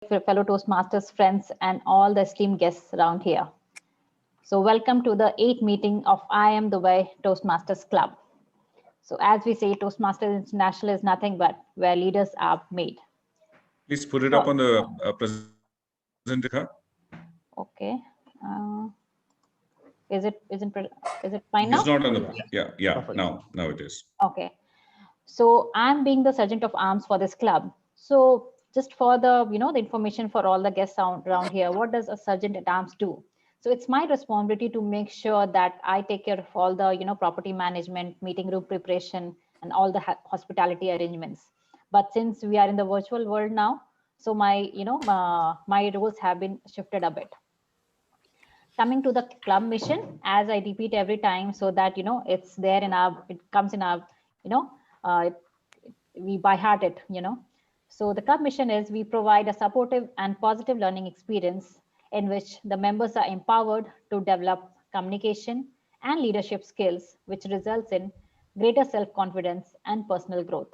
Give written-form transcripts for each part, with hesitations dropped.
fellow Toastmasters friends and all the esteemed guests around here. So welcome to the 8th meeting of IIM Dubai Toastmasters Club. So as we say, Toastmasters International is nothing but where leaders are made. Please put it So, up on the presenter. okay. Is it fine It's now? not on the now it is. Okay. So I'm being the sergeant of arms for this club. So just for the the information for all the guests around here, what does a sergeant at arms do? So it's my responsibility to make sure that I take care of all the property management, meeting room preparation, and all the hospitality arrangements. But since we are in the virtual world now, so my my roles have been shifted a bit. Coming to the club mission, as I repeat every time, so that it's there in our, it comes in our, we by heart it. So the club mission is we provide a supportive and positive learning experience in which the members are empowered to develop communication and leadership skills, which results in greater self-confidence and personal growth.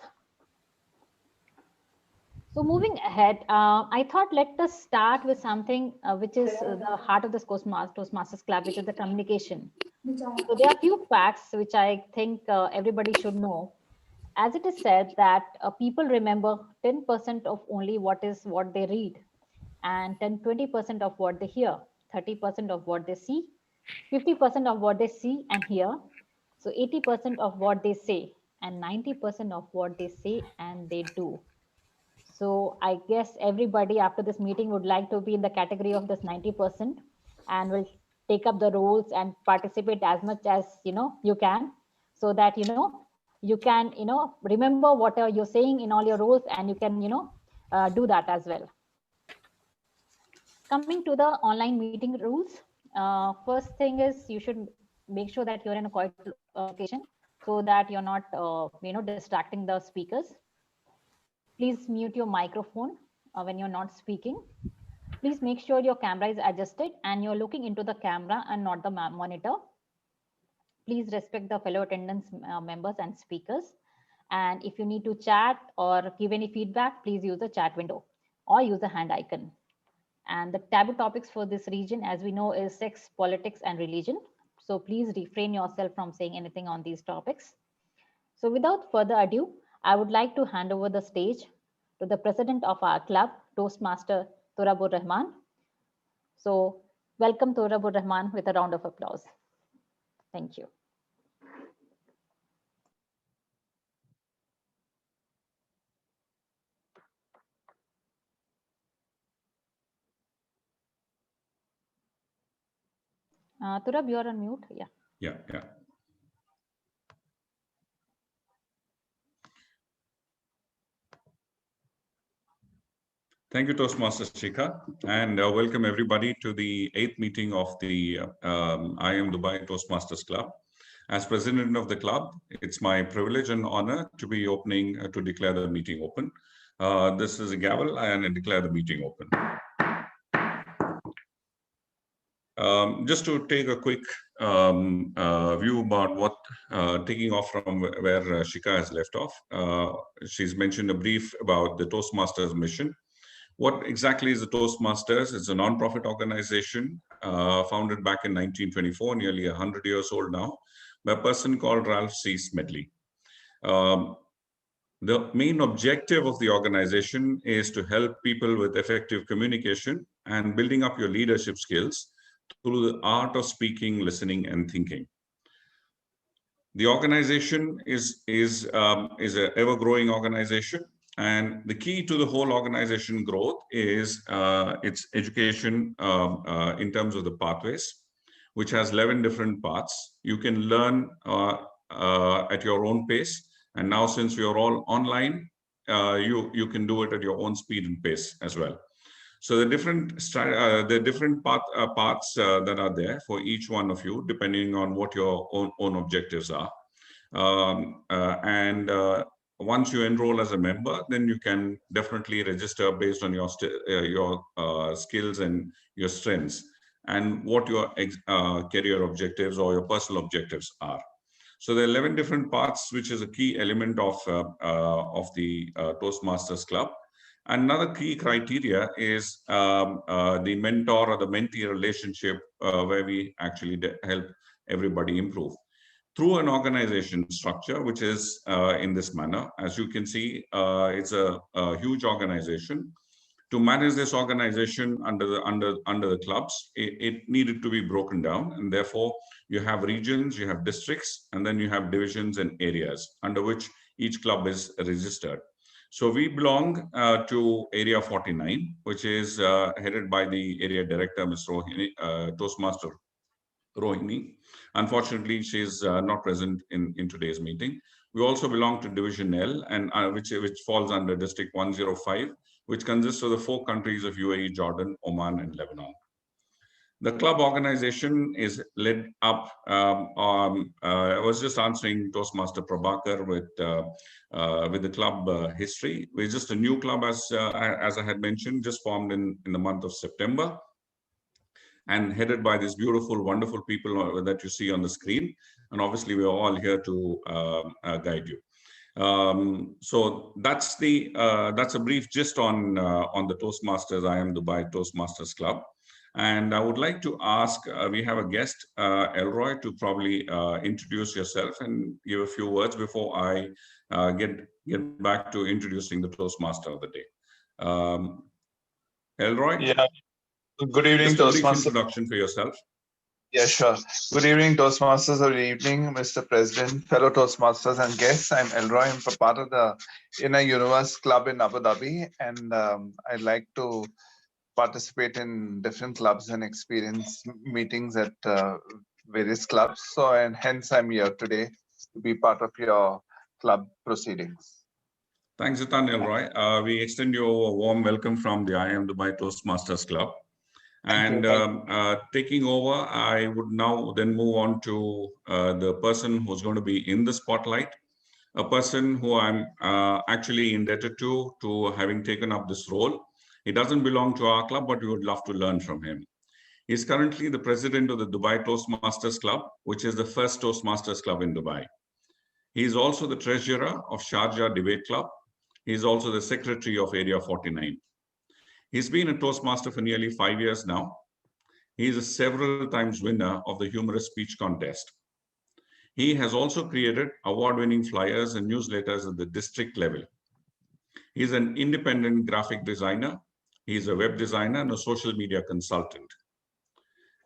So moving ahead, I thought let us start with something which is the heart of this Toastmasters Club, which is the communication. So there are a few facts which I think everybody should know. As it is said that people remember 10% of only what they read, and 20% of what they hear, 30% of what they see, 50% of what they see and hear, so 80% of what they say, and 90% of what they say and they do. So I guess everybody after this meeting would like to be in the category of this 90% and will take up the roles and participate as much as you can, so that you can remember what you're saying in all your roles, and you can do that as well. Coming to the online meeting rules, first thing is you should make sure that you're in a quiet location so that you're not distracting the speakers. Please mute your microphone when you're not speaking. Please make sure your camera is adjusted and you're looking into the camera and not the monitor. Please respect the fellow attendants members and speakers. And if you need to chat or give any feedback, please use the chat window or use the hand icon. And the taboo topics for this region, as we know, is sex, politics, and religion. So please refrain yourself from saying anything on these topics. So without further ado, I would like to hand over the stage to the president of our club, Toastmaster Turabur Rahman. So welcome Turabur Rahman with a round of applause. Thank you. Turab, you're on mute. Yeah. Yeah. Thank you, Toastmasters Shikha, and welcome everybody to the 8th meeting of the IIM Dubai Toastmasters Club. As president of the club, it's my privilege and honor to be opening, to declare the meeting open. This is a gavel and I declare the meeting open. Just to take a quick view about what, taking off from where Shikha has left off. She's mentioned a brief about the Toastmasters mission. What exactly is the Toastmasters? It's a non-profit organization founded back in 1924, nearly 100 years old now, by a person called Ralph C. Smedley. The main objective of the organization is to help people with effective communication and building up your leadership skills through the art of speaking, listening, and thinking. The organization is an ever-growing organization, and the key to the whole organization growth is its education in terms of the pathways, which has 11 different paths. You can learn at your own pace, and now since we are all online, you can do it at your own speed and pace as well. So the different paths that are there for each one of you, depending on what your own objectives are. Once you enroll as a member, then you can definitely register based on your skills and your strengths and what your career objectives or your personal objectives are. So there are 11 different paths, which is a key element of the Toastmasters Club. Another key criteria is the mentor or the mentee relationship, where we actually help everybody improve through an organization structure, which is in this manner. As you can see, it's a huge organization. To manage this organization under the clubs, it needed to be broken down, and therefore you have regions, you have districts, and then you have divisions and areas under which each club is registered. So we belong to Area 49, which is headed by the area director, Ms. Rohini, Toastmaster Rohini. Unfortunately, she is not present in today's meeting. We also belong to Division L, and which falls under District 105, which consists of the 4 countries of UAE, Jordan, Oman, and Lebanon. The club organization is led up. I was just answering Toastmaster Prabhakar with the club history. We're just a new club, as I had mentioned, just formed in the month of September, and headed by these beautiful, wonderful people that you see on the screen. And obviously, we're all here to guide you. So that's a brief gist on the Toastmasters IIM Dubai Toastmasters Club. And I would like to ask, we have a guest, Elroy, to probably introduce yourself and give a few words before I get back to introducing the Toastmaster of the day. Elroy? Yeah. Good evening, just a brief Toastmasters. Introduction for yourself. Yeah, sure. Good evening, Toastmasters. Good evening, Mr. President, fellow Toastmasters and guests. I'm Elroy. I'm a part of the Inner Universe Club in Abu Dhabi, and I like to participate in different clubs and experience meetings at various clubs. So, and hence I'm here today to be part of your club proceedings. Thanks, Zitan Elroy. We extend you a warm welcome from the IIM Dubai Toastmasters Club. And taking over, I would now then move on to the person who's going to be in the spotlight, a person who I'm actually indebted to having taken up this role. He doesn't belong to our club, but we would love to learn from him. He's currently the president of the Dubai Toastmasters Club, which is the first Toastmasters Club in Dubai. He is also the treasurer of Sharjah Debate Club. He is also the secretary of Area 49. He's been a Toastmaster for nearly 5 years now. He is a several times winner of the humorous speech contest. He has also created award-winning flyers and newsletters at the district level. He is an independent graphic designer. He is a web designer and a social media consultant.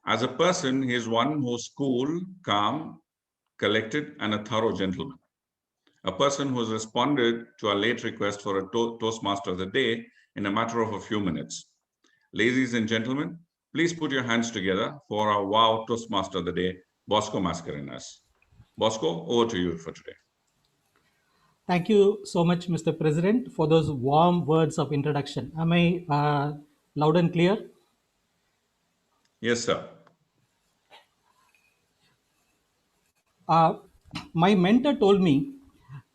As a person, he is one who's cool, calm, collected, and a thorough gentleman. A person who has responded to our late request for a Toastmaster of the Day in a matter of a few minutes. Ladies and gentlemen, please put your hands together for our wow Toastmaster of the Day, Bosco Mascarenas. Bosco, over to you for today. Thank you so much, Mr. President, for those warm words of introduction. Am I loud and clear? Yes, sir. My mentor told me,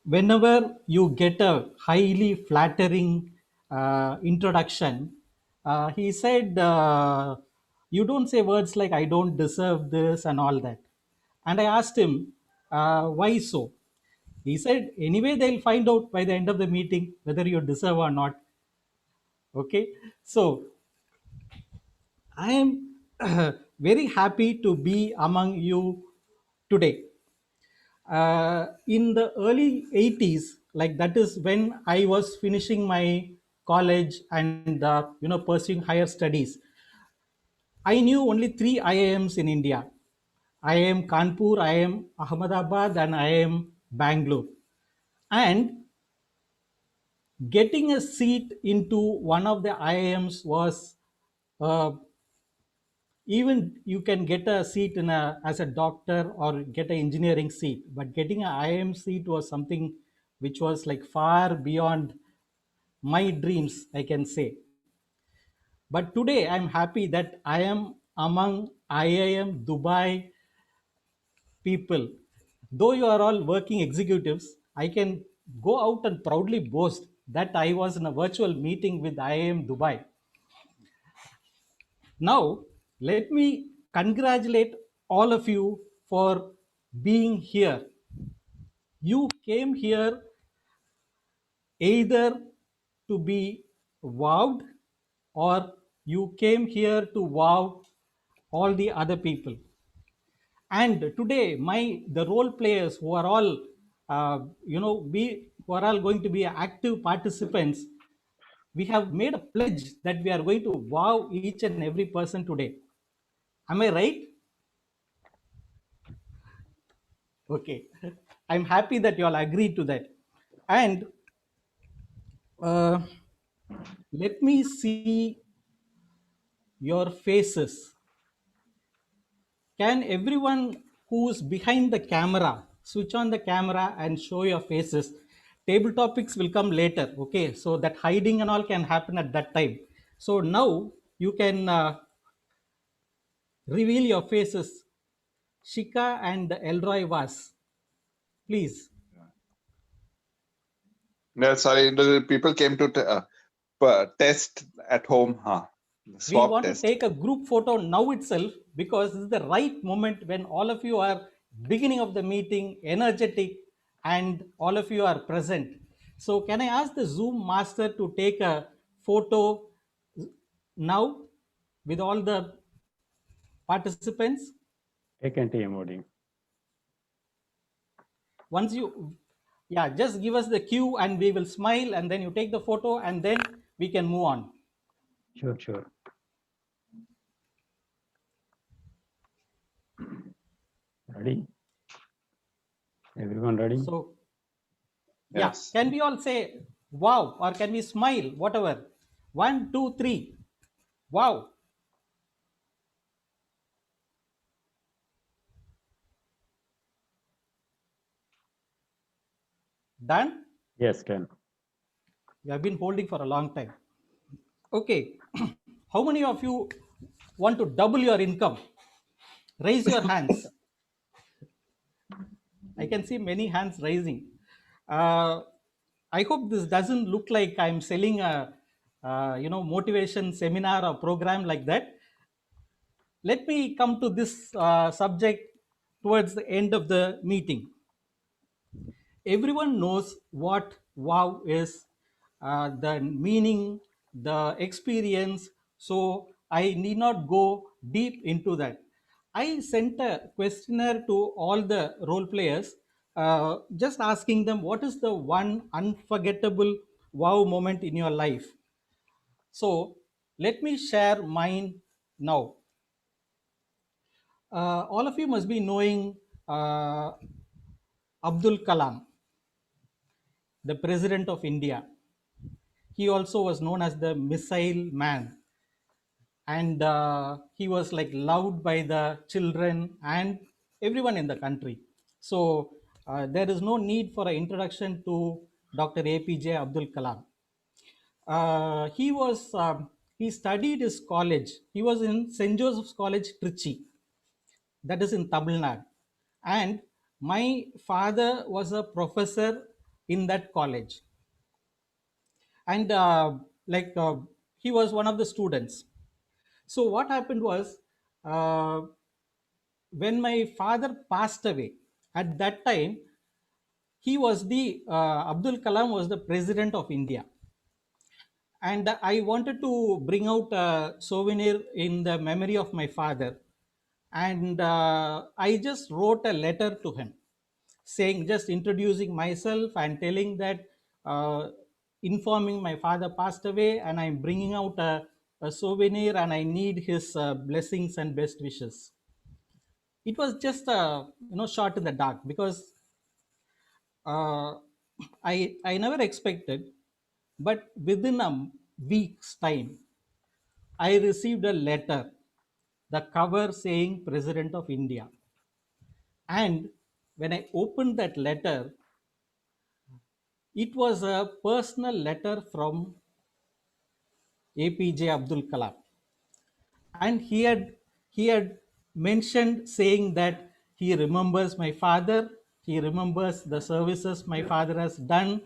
whenever you get a highly flattering introduction, he said, you don't say words like, I don't deserve this and all that. And I asked him, why so? He said, anyway, they'll find out by the end of the meeting whether you deserve or not. Okay. So I am very happy to be among you today. In the early 80s, like that is when I was finishing my college and pursuing higher studies. I knew only 3 IIMs in India. IIM Kanpur, IIM Ahmedabad, and IIM Bangalore. And getting a seat into one of the IIMs was uh, even you can get a seat in as a doctor or get an engineering seat, but getting an IIM seat was something which was like far beyond my dreams, I can say. But today I'm happy that I am among IIM Dubai people. Though you are all working executives, I can go out and proudly boast that I was in a virtual meeting with IIM Dubai. Now, let me congratulate all of you for being here. You came here either to be wowed, or you came here to wow all the other people. And today, the role players who are all, who are all going to be active participants, we have made a pledge that we are going to wow each and every person today. Am I right? Okay. I'm happy that you all agreed to that. And uh, let me see your faces. Can everyone who's behind the camera switch on the camera and show your faces? Table topics will come later, okay? So that hiding and all can happen at that time. So now you can reveal your faces. Shika and Elroy Vas, please. No, sorry, the people came to test at home, huh? We Swab want to test. take a group photo now itself because this is the right moment when all of you are beginning of the meeting, energetic, and all of you are present. So can I ask the Zoom master to take a photo now with all the participants? Taken TMOD. Once you, yeah, just give us the cue and we will smile, and then you take the photo and then we can move on. Sure, sure. Ready? Everyone ready? So yeah, Yes. can we all say wow, or can we smile, whatever? 1, 2, 3. Wow. Done? Yes, can. You have been holding for a long time. Okay. How many of you want to double your income? Raise your hands. I can see many hands rising. Uh, I hope this doesn't look like I'm selling a, motivation seminar or program like that. Let me come to this subject towards the end of the meeting. Everyone knows what wow is, the meaning, the experience. So I need not go deep into that. I sent a questionnaire to all the role players, just asking them what is the one unforgettable wow moment in your life. So let me share mine now. All of you must be knowing Abdul Kalam, the president of India. He also was known as the Missile Man, and he was like loved by the children and everyone in the country. So there is no need for an introduction to Dr. APJ Abdul Kalam. He studied his college. He was in St. Joseph's College, Trichy, that is in Tamil Nadu, and my father was a professor in that college, and he was one of the students. So what happened was, uh, when my father passed away, at that time he was the Abdul Kalam was the president of India, and I wanted to bring out a souvenir in the memory of my father, and I just wrote a letter to him, saying, just introducing myself and telling that, informing my father passed away and I'm bringing out a souvenir and I need his blessings and best wishes. It was just a shot in the dark because uh, I never expected, but within a week's time, I received a letter, the cover saying President of India. And when I opened that letter, it was a personal letter from APJ Abdul Kalam. And he had mentioned saying that he remembers my father, he remembers the services my father has done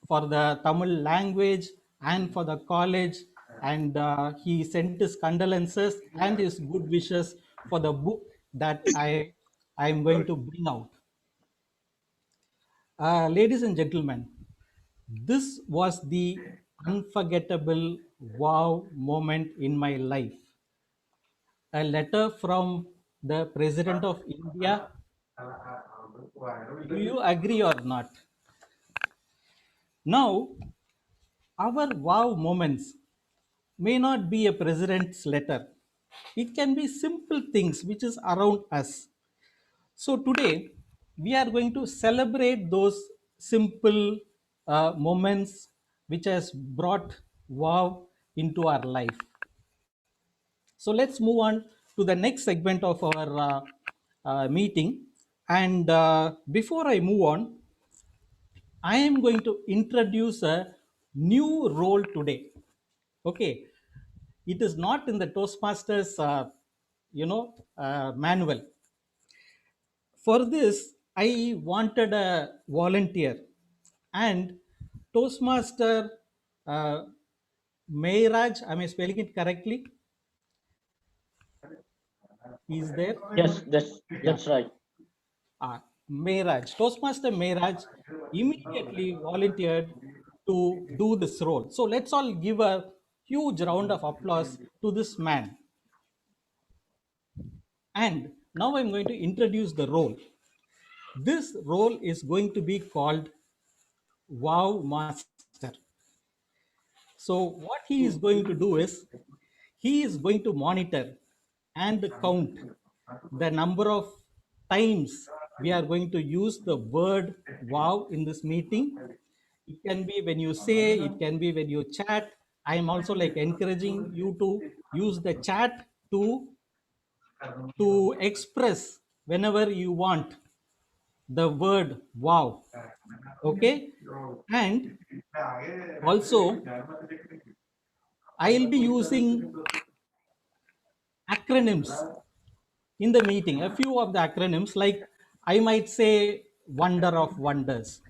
for the Tamil language and for the college, and he sent his condolences and his good wishes for the book that I am going to bring out. Ladies and gentlemen, this was the unforgettable wow moment in my life. A letter from the President of India. Do you agree or not? Now, our wow moments may not be a president's letter. It can be simple things which is around us. So today we are going to celebrate those simple moments which has brought wow into our life. So let's move on to the next segment of our meeting. And before I move on, I am going to introduce a new role today. Okay, it is not in the Toastmasters, manual. For this, I wanted a volunteer, and Toastmaster uh, Mehraj, am I spelling it correctly? Is there? Yes, Yeah. that's right. Mehraj, Toastmaster Mehraj immediately volunteered to do this role. So let's all give a huge round of applause to this man. And now I'm going to introduce the role. This role is going to be called Wow Master. So what he is going to do is he is going to monitor and count the number of times we are going to use the word wow in this meeting. It can be when you say, it can be when you chat. I am also like encouraging you to use the chat to express whenever you want the word wow. Okay, and also I'll be using acronyms in the meeting. A few of the acronyms, like I might say wonder of wonders.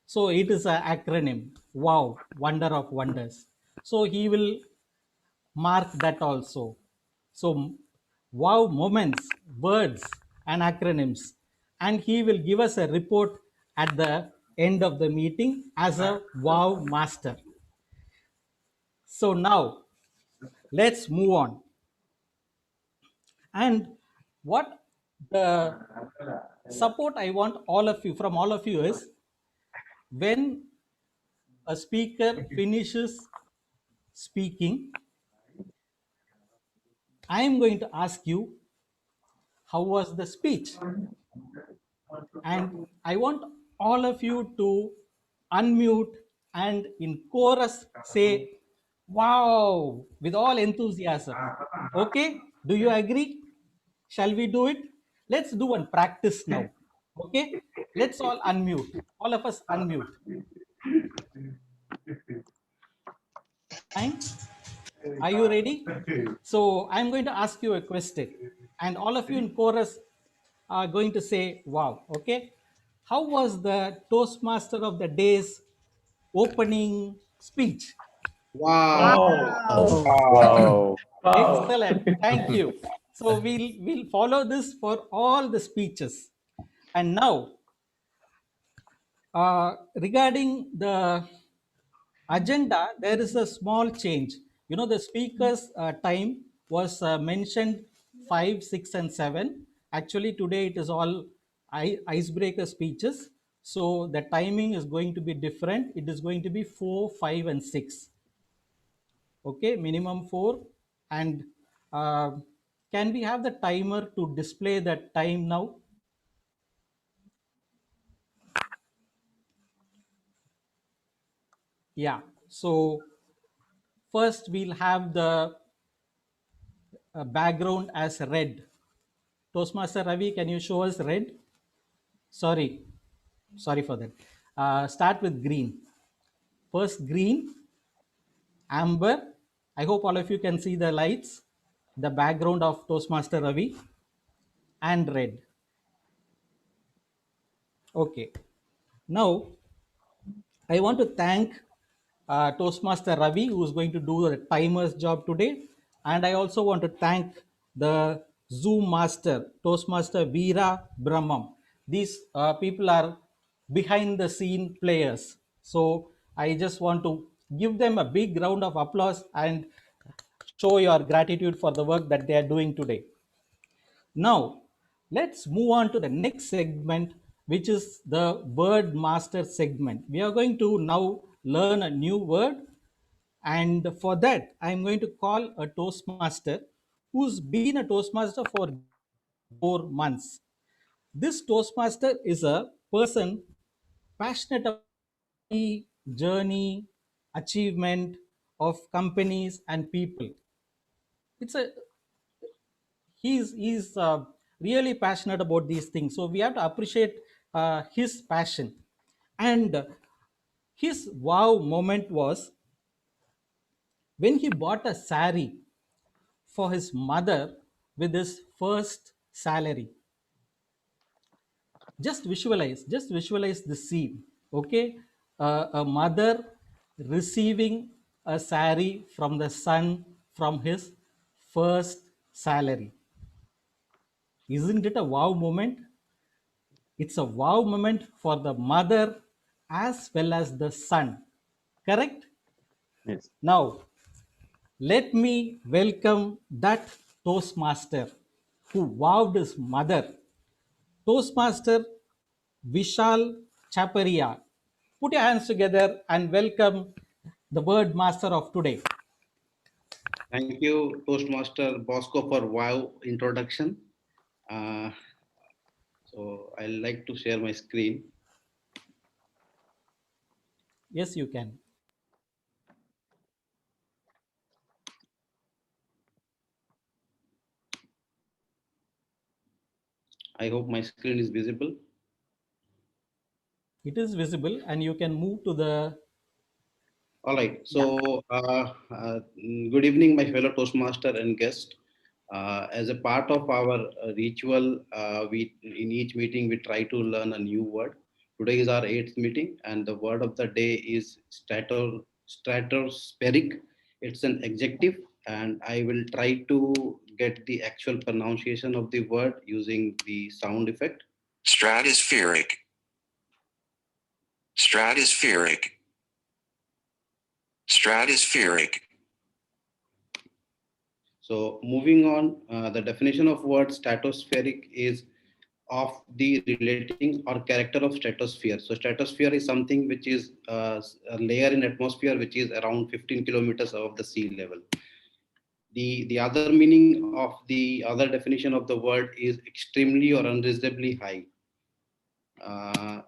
So it is an acronym, wow, wonder of wonders. So he will mark that also. So wow moments, words and acronyms. And he will give us a report at the end of the meeting as a wow master. So now let's move on. And what the support I want all of you from all of you is, when a speaker finishes speaking, I am going to ask you, how was the speech? And I want all of you to unmute and in chorus say, wow, with all enthusiasm. Okay, do you agree? Shall we do it? Let's do one practice now. Okay, let's all unmute. All of us unmute. Fine. Are you ready? So I'm going to ask you a question, and all of you in chorus are going to say, wow. Okay. How was the Toastmaster of the day's opening speech? Wow. Wow. Wow. Excellent. Thank you. So we'll follow this for all the speeches. And now, regarding the agenda, there is a small change. You know, the speaker's time was mentioned 5, 6, and 7. Actually, today it is all icebreaker speeches. So the timing is going to be different. It is going to be 4, 5, and 6. Okay, minimum 4. And uh, can we have the timer to display that time now? Yeah. So first we'll have the background as red. Toastmaster Ravi, can you show us red? Sorry for that. Start with green. First green, amber. I hope all of you can see the lights, the background of Toastmaster Ravi, and red. Okay. Now, I want to thank Toastmaster Ravi, who is going to do the timer's job today. And I also want to thank the Zoom master, Toastmaster Veera Brahmam. These people are behind the scene players. So I just want to give them a big round of applause and show your gratitude for the work that they are doing today. Now, let's move on to the next segment, which is the word master segment. We are going to now learn a new word, and for that, I'm going to call a Toastmaster who's been a Toastmaster for 4 months. This Toastmaster is a person passionate about the journey, achievement of companies and people. It's a he's really passionate about these things, so we have to appreciate his passion. And his wow moment was when he bought a sari for his mother with his first salary. Just visualize the scene. Okay, a mother receiving a sari from the son from his first salary. Isn't it a wow moment? It's a wow moment for the mother as well as the son. Correct? Yes. Now, let me welcome that Toastmaster who wowed his mother. Toastmaster Vishal Chaparia. Put your hands together and welcome the word master of today. Thank you, Toastmaster Bosco, for wow introduction. Uh, so I'd like to share my screen. Yes, you can. I hope my screen is visible. It is visible, and you can move to the. All right. Yeah. So, good evening, my fellow Toastmaster and guest. As a part of our ritual, we in each meeting we try to learn a new word. Today is our eighth meeting, and the word of the day is stratospheric. It's an adjective, and I will try to get the actual pronunciation of the word using the sound effect. Stratospheric. Stratospheric. Stratospheric. So moving on, the definition of word stratospheric is of the relating or character of stratosphere. So stratosphere is something which is a layer in atmosphere which is around 15 kilometers above the sea level. The other meaning of the other definition of the word is extremely or unreasonably high.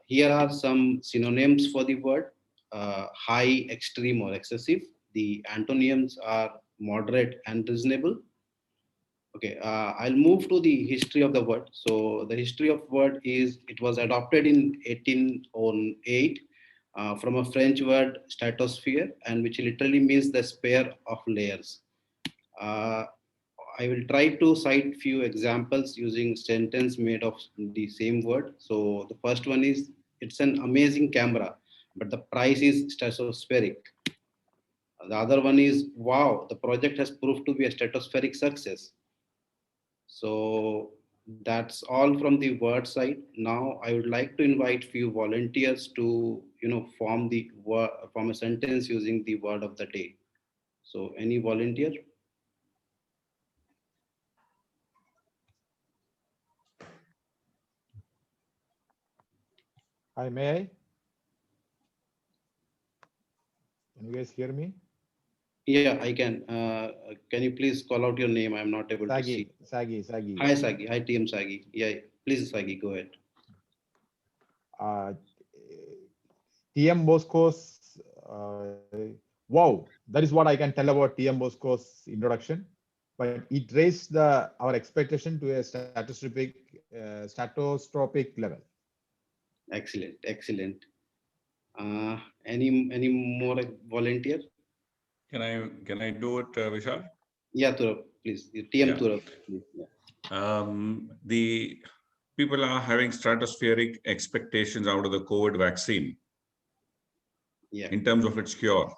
Here are some synonyms for the word: high, extreme, or excessive. The antonyms are moderate and reasonable. Okay, I'll move to the history of the word. So the history of word is it was adopted in 1808 from a French word stratosphere, and which literally means the sphere of layers. Uh, I will try to cite few examples using sentence made of the same word. So the first one is it's an amazing camera, but the price is stratospheric. The other one is wow, the project has proved to be a stratospheric success. So that's all from the word side. Now I would like to invite few volunteers to form the form a sentence using the word of the day. So any volunteer? Hi, may I? Can you guys hear me? Yeah, I can. Can you please call out your name? I'm not able to see. Sagi. Hi Sagi. Hi TM Sagi. Yeah, please Sagi, go ahead. TM Bosco's, wow, that is what I can tell about TM Bosco's introduction. But it raised our expectation to a stratostropic level. Excellent, excellent. Any more volunteer? Can I do it, Vishal? Yeah, Turab, please. TM Yeah. Turab, please. Yeah. The people are having stratospheric expectations out of the COVID vaccine. Yeah. In terms of its cure.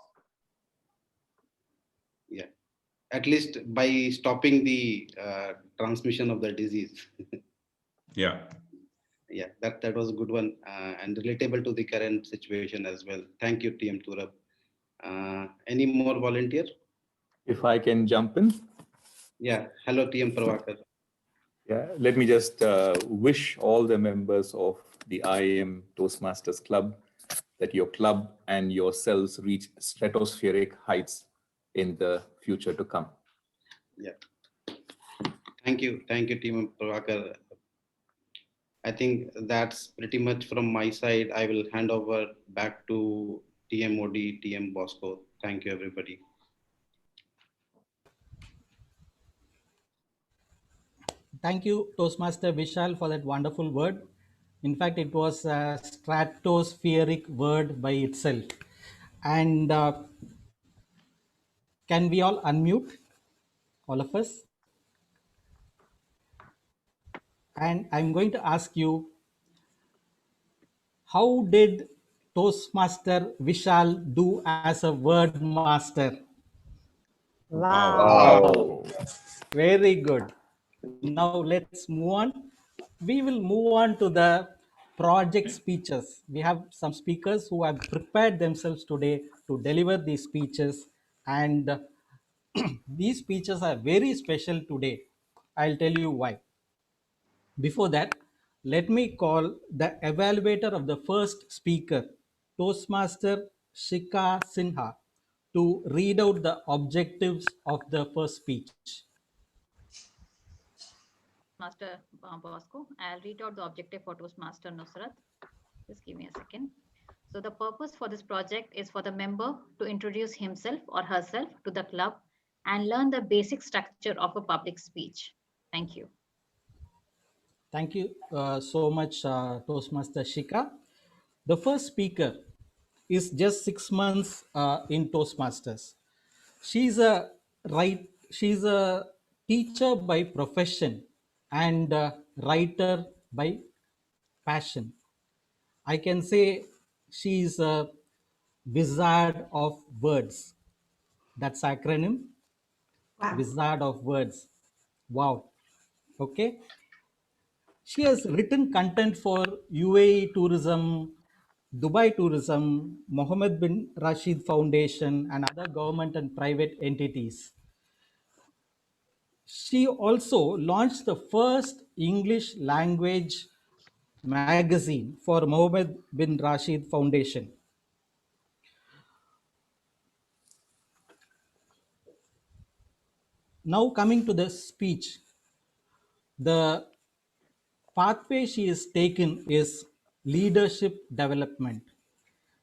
Yeah. At least by stopping the transmission of the disease. Yeah. Yeah, that was a good one and relatable to the current situation as well. Thank you, TM Turab. Any more volunteer? If I can jump in. Yeah. Hello, TM Prabhakar. Yeah, let me just wish all the members of the IIM Toastmasters Club that your club and yourselves reach stratospheric heights in the future to come. Yeah. Thank you, TM Prabhakar. I think that's pretty much from my side. I will hand over back to TMOD, TM Bosco. Thank you, everybody. Thank you, Toastmaster Vishal, for that wonderful word. In fact, it was a stratospheric word by itself. And can we all unmute, all of us? And I'm going to ask you, how did Toastmaster Vishal do as a word master? Wow. Wow. Very good. Now let's move on. We will move on to the project speeches. We have some speakers who have prepared themselves today to deliver these speeches, and these speeches are very special today. I'll tell you why. Before that, let me call the evaluator of the first speaker, Toastmaster Shika Sinha, to read out the objectives of the first speech. Master Bosco. I'll read out the objective for Toastmaster Nusrat. Just give me a second. So the purpose for this project is for the member to introduce himself or herself to the club and learn the basic structure of a public speech. Thank you. Thank you so much, Toastmaster Shika. The first speaker is just 6 months in Toastmasters. She's a she's a teacher by profession and a writer by passion. I can say she's a wizard of words. That's acronym, Wow. wizard of words. Wow. Okay. She has written content for UAE Tourism, Dubai Tourism, Mohammed bin Rashid Foundation, and other government and private entities. She also launched the first English language magazine for Mohammed bin Rashid Foundation. Now, coming to the speech, the pathway she is taken is leadership development.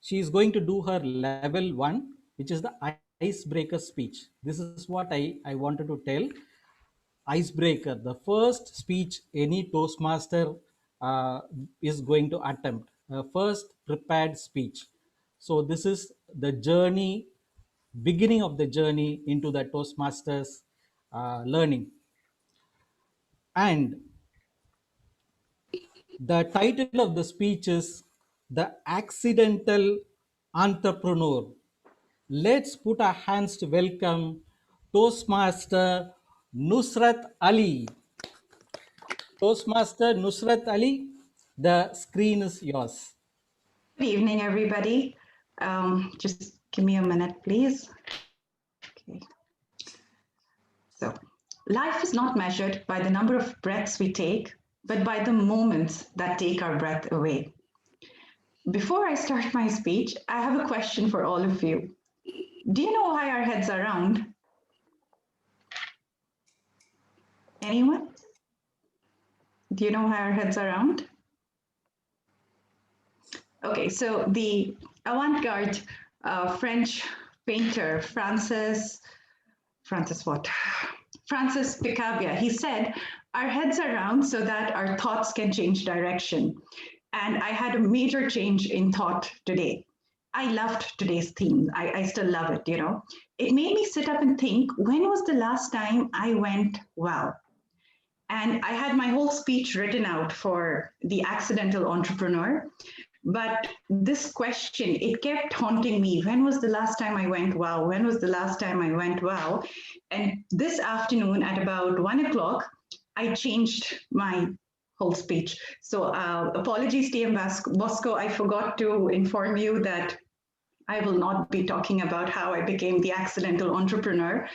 She is going to do her level 1, which is the icebreaker speech. This is what I wanted to tell. Icebreaker, the first speech any Toastmaster is going to attempt, first prepared speech. So this is the journey, beginning of the journey into the Toastmasters learning. And the title of the speech is The Accidental Entrepreneur. Let's put our hands to welcome Toastmaster Nusrat Ali. Toastmaster Nusrat Ali, the screen is yours. Good evening, everybody. Just give me a minute, please. Okay. So, life is not measured by the number of breaths we take, but by the moments that take our breath away. Before I start my speech, I have a question for all of you. Do you know why our heads are round? Anyone? Do you know why our heads are round? Okay, so the avant-garde French painter Francis Picabia, he said, our heads are round so that our thoughts can change direction. And I had a major change in thought today. I loved today's theme. I still love it, you know. It made me sit up and think, when was the last time I went, wow? And I had my whole speech written out for the accidental entrepreneur. But this question, it kept haunting me. When was the last time I went, wow? When was the last time I went, wow? And this afternoon at about 1 o'clock, I changed my whole speech. So apologies, TM Bosco, I forgot to inform you that I will not be talking about how I became the accidental entrepreneur.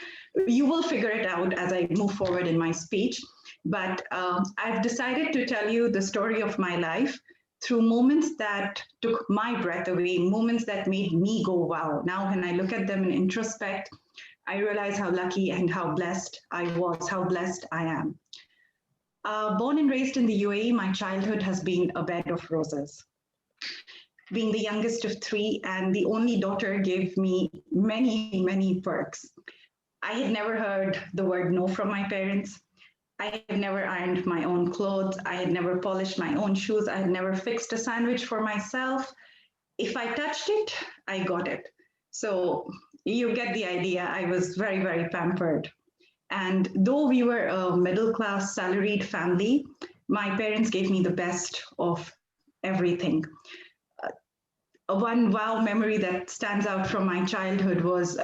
You will figure it out as I move forward in my speech. But I've decided to tell you the story of my life through moments that took my breath away, moments that made me go, wow. Now, when I look at them in introspect, I realize how lucky and how blessed I was, how blessed I am. Born and raised in the UAE, my childhood has been a bed of roses. Being the youngest of three and the only daughter gave me many, many perks. I had never heard the word no from my parents. I had never ironed my own clothes. I had never polished my own shoes. I had never fixed a sandwich for myself. If I touched it, I got it. So you get the idea. I was very, very pampered. And though we were a middle class salaried family, my parents gave me the best of everything. One wow memory that stands out from my childhood was,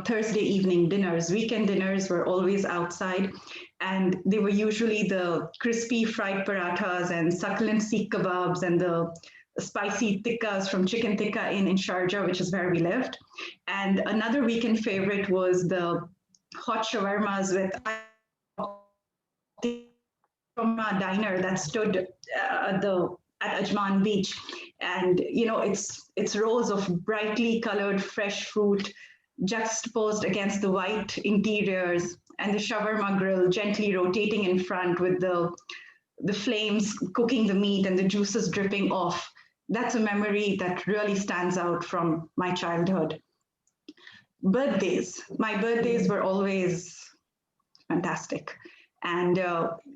Thursday evening dinners. Weekend dinners were always outside, and they were usually the crispy fried parathas and succulent seekh kebabs and the spicy tikkas from Chicken Tikka in Sharjah, which is where we lived. And another weekend favorite was the hot shawarmas with from a diner that stood at Ajman Beach, and it's rows of brightly colored fresh fruit juxtaposed against the white interiors, and the shawarma grill gently rotating in front with the flames cooking the meat and the juices dripping off. That's a memory that really stands out from my childhood. Birthdays. My birthdays were always fantastic. And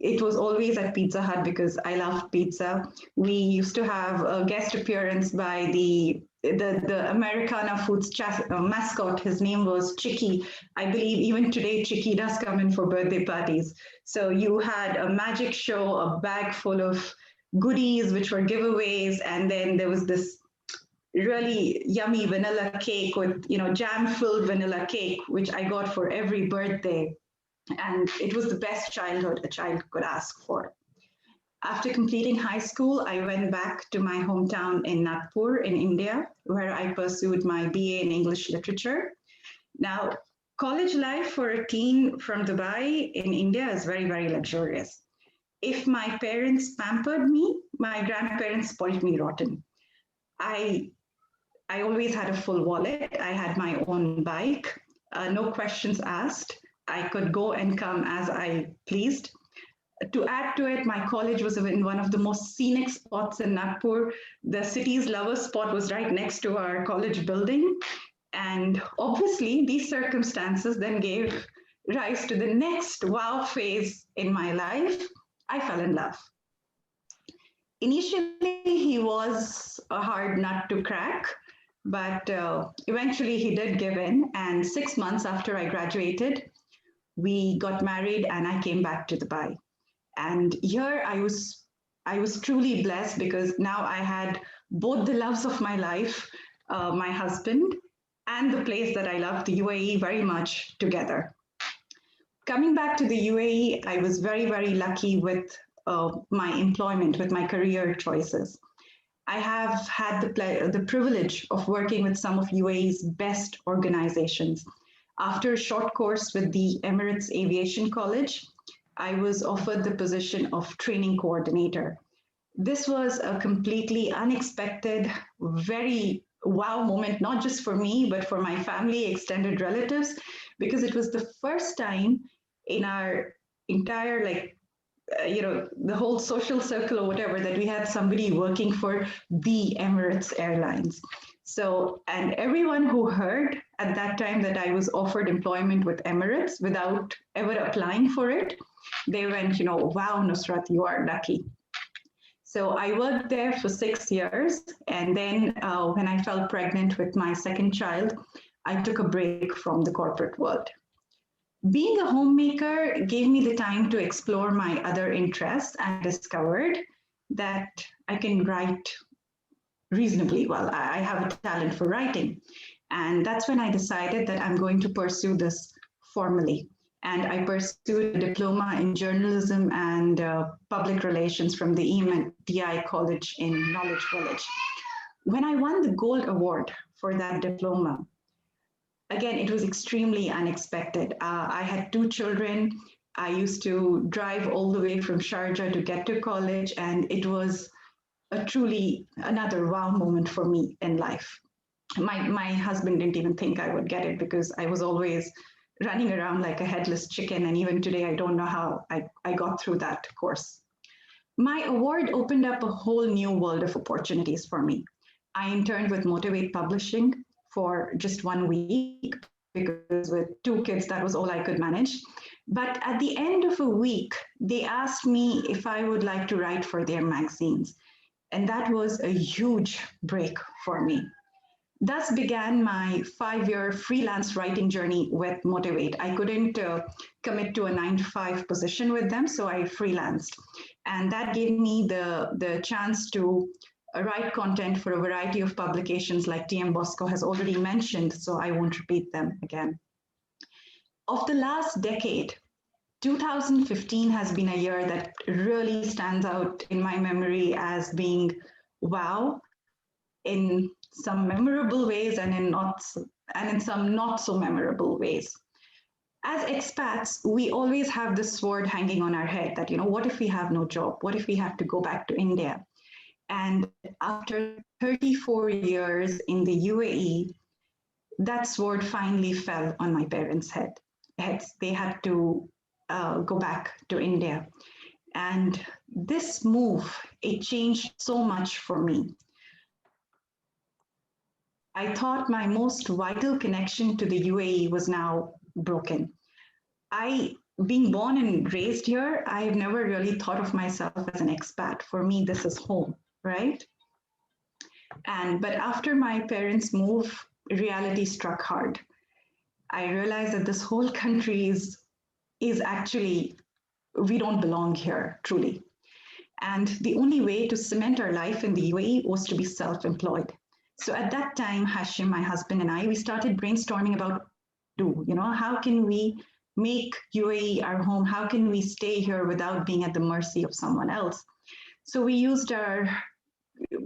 it was always at Pizza Hut because I loved pizza. We used to have a guest appearance by the Americana Foods mascot. His name was Chicky. I believe even today Chicky does come in for birthday parties. So you had a magic show, a bag full of goodies, which were giveaways, and then there was this really yummy vanilla cake with jam-filled vanilla cake, which I got for every birthday. And it was the best childhood a child could ask for. After completing high school, I went back to my hometown in Nagpur in India, where I pursued my BA in English literature. Now, college life for a teen from Dubai in India is very, very luxurious. If my parents pampered me, my grandparents spoiled me rotten. I always had a full wallet. I had my own bike, no questions asked. I could go and come as I pleased. To add to it, my college was in one of the most scenic spots in Nagpur. The city's lover spot was right next to our college building. And obviously, these circumstances then gave rise to the next wow phase in my life. I fell in love. Initially, he was a hard nut to crack, but eventually he did give in. And 6 months after I graduated, we got married and I came back to Dubai. And here I was truly blessed because now I had both the loves of my life, my husband, and the place that I love, the UAE, very much together. Coming back to the UAE, I was very, very lucky with my employment, with my career choices. I have had the privilege of working with some of UAE's best organizations. After a short course with the Emirates Aviation College, I was offered the position of training coordinator. This was a completely unexpected, very wow moment, not just for me, but for my family, extended relatives, because it was the first time in our entire, the whole social circle or whatever, that we had somebody working for the Emirates Airlines. So, and everyone who heard at that time that I was offered employment with Emirates without ever applying for it, they went, wow, Nusrat, you are lucky. So I worked there for 6 years. And then when I fell pregnant with my second child, I took a break from the corporate world. Being a homemaker gave me the time to explore my other interests and discovered that I can write reasonably well. I have a talent for writing. And that's when I decided that I'm going to pursue this formally. And I pursued a diploma in journalism and public relations from the IIM Dubai College in Knowledge Village. When I won the Gold Award for that diploma. Again, it was extremely unexpected. I had 2 children. I used to drive all the way from Sharjah to get to college, and it was a truly another wow moment for me in life. My husband didn't even think I would get it because I was always running around like a headless chicken, and even today I don't know how I got through that course. My award opened up a whole new world of opportunities for me. I interned with Motivate Publishing for just 1 week because with 2 kids, that was all I could manage. But at the end of a week, they asked me if I would like to write for their magazines. And that was a huge break for me. Thus began my 5-year freelance writing journey with Motivate. I couldn't commit to a 9-to-5 position with them, so I freelanced. And that gave me the chance to write content for a variety of publications like TM Bosco has already mentioned, so I won't repeat them again. Of the last decade, 2015 has been a year that really stands out in my memory as being wow in some memorable ways and in some not so memorable ways. As expats, we always have this sword hanging on our head that, what if we have no job? What if we have to go back to India? And after 34 years in the UAE, that sword finally fell on my parents' heads. They had to go back to India. And this move, it changed so much for me. I thought my most vital connection to the UAE was now broken. Being born and raised here, I've never really thought of myself as an expat. For me, this is home, right? But after my parents' move, reality struck hard. I realized that this whole country is actually, we don't belong here, truly. And the only way to cement our life in the UAE was to be self-employed. So at that time, Hashim, my husband, and I, we started brainstorming about how can we make UAE our home? How can we stay here without being at the mercy of someone else? So we used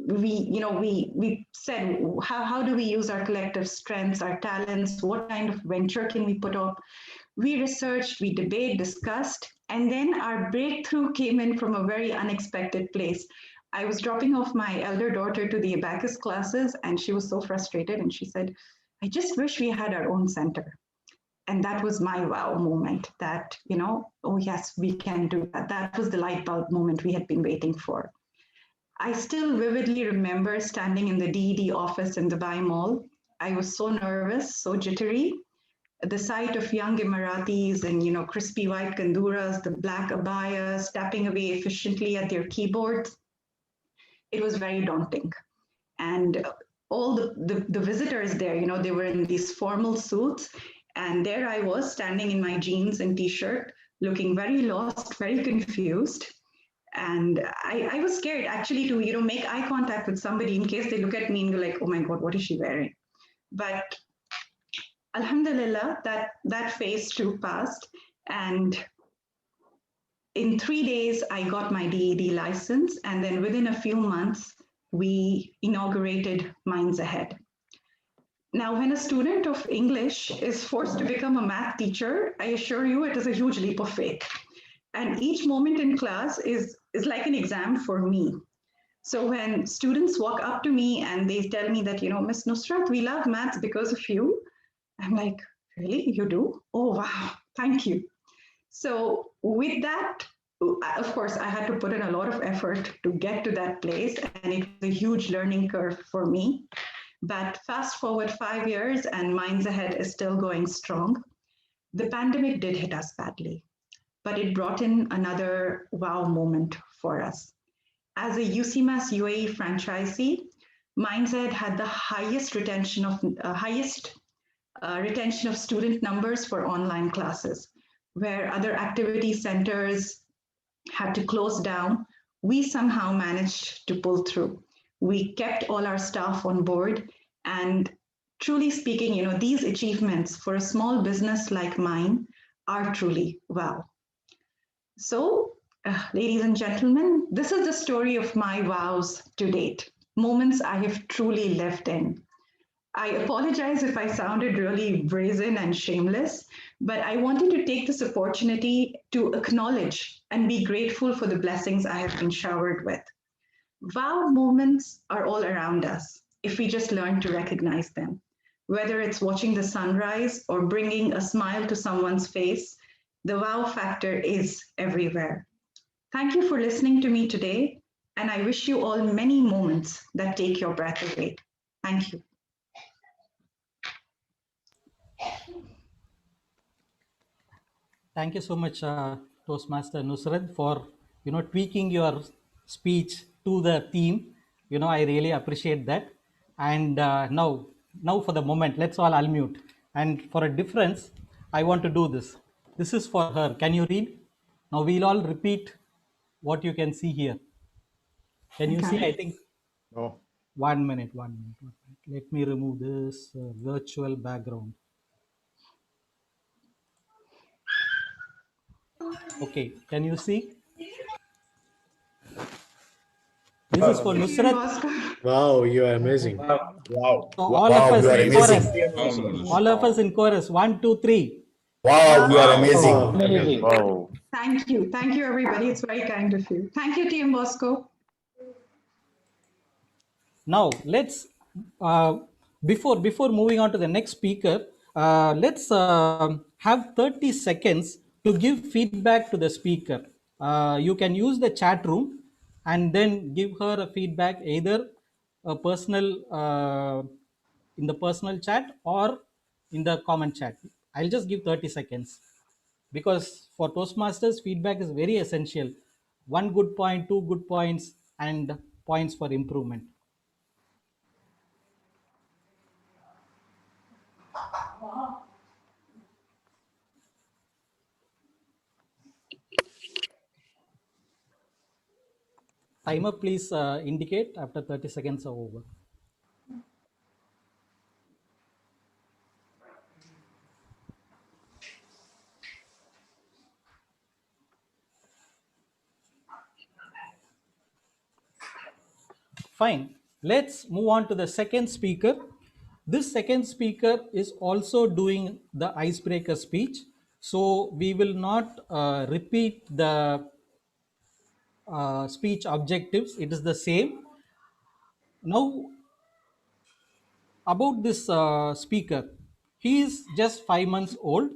we said, how do we use our collective strengths, our talents? What kind of venture can we put up? We researched, we debated, discussed, and then our breakthrough came in from a very unexpected place. I was dropping off my elder daughter to the abacus classes, and she was so frustrated, and she said, I just wish we had our own center. And that was my wow moment that, oh yes, we can do that. That was the light bulb moment we had been waiting for. I still vividly remember standing in the DED office in Dubai Mall. I was so nervous, so jittery. The sight of young Emiratis and, crispy white kanduras, the black abayas, tapping away efficiently at their keyboards, it was very daunting. And all the visitors there, they were in these formal suits. And there I was standing in my jeans and t-shirt, looking very lost, very confused. And I was scared actually to, make eye contact with somebody in case they look at me and go like, oh my God, what is she wearing? But Alhamdulillah, that phase too passed. And in 3 days, I got my DED license. And then within a few months, we inaugurated Minds Ahead. Now, when a student of English is forced to become a math teacher, I assure you it is a huge leap of faith. And each moment in class is like an exam for me. So when students walk up to me and they tell me that, Miss Nusrat, we love maths because of you, I'm like, really? You do? Oh, wow. Thank you. So with that, of course, I had to put in a lot of effort to get to that place. And it was a huge learning curve for me. But fast forward 5 years and Minds Ahead is still going strong. The pandemic did hit us badly, but it brought in another wow moment for us. As a UCMAS UAE franchisee, Minds Ahead had the highest retention of student numbers for online classes, where other activity centers had to close down. We somehow managed to pull through. We kept all our staff on board, and truly speaking, these achievements for a small business like mine are truly wow. So, ladies and gentlemen, this is the story of my wows to date, moments I have truly lived in. I apologize if I sounded really brazen and shameless, but I wanted to take this opportunity to acknowledge and be grateful for the blessings I have been showered with. Wow moments are all around us if we just learn to recognize them. Whether it's watching the sunrise or bringing a smile to someone's face, the wow factor is everywhere. Thank you for listening to me today, and I wish you all many moments that take your breath away. Thank you. Thank you so much, Toastmaster Nusrat, for tweaking your speech to the theme. I really appreciate that. And now for the moment, let's all unmute. And for a difference, I want to do this. This is for her. Can you read? Now we'll all repeat what you can see here. Can you see? I Okay. think No. 1 minute, 1 minute, 1 minute. Let me remove this virtual background. Okay, can you see? This is for Thank you, Nusrat. Bosco. Wow, you are amazing. Wow. So all of Wow, us you are in amazing. chorus. Marvelous. All of us in chorus. 1, 2, 3. Wow, you are Wow. amazing. Wow. Amazing. Wow. Thank you. Thank you, everybody. It's very kind of you. Thank you, Team Bosco. Now let's before moving on to the next speaker, let's have 30 seconds to give feedback to the speaker. You can use the chat room and then give her a feedback, either a personal in the personal chat or in the comment chat. I'll just give 30 seconds, because for Toastmasters, feedback is very essential. One good point, two good points, and points for improvement. Timer, please indicate after 30 seconds are over. Fine. Let's move on to the second speaker. This second speaker is also doing the icebreaker speech. So we will not repeat the speech objectives. It is the same. Now, about this speaker, he is just 5 months old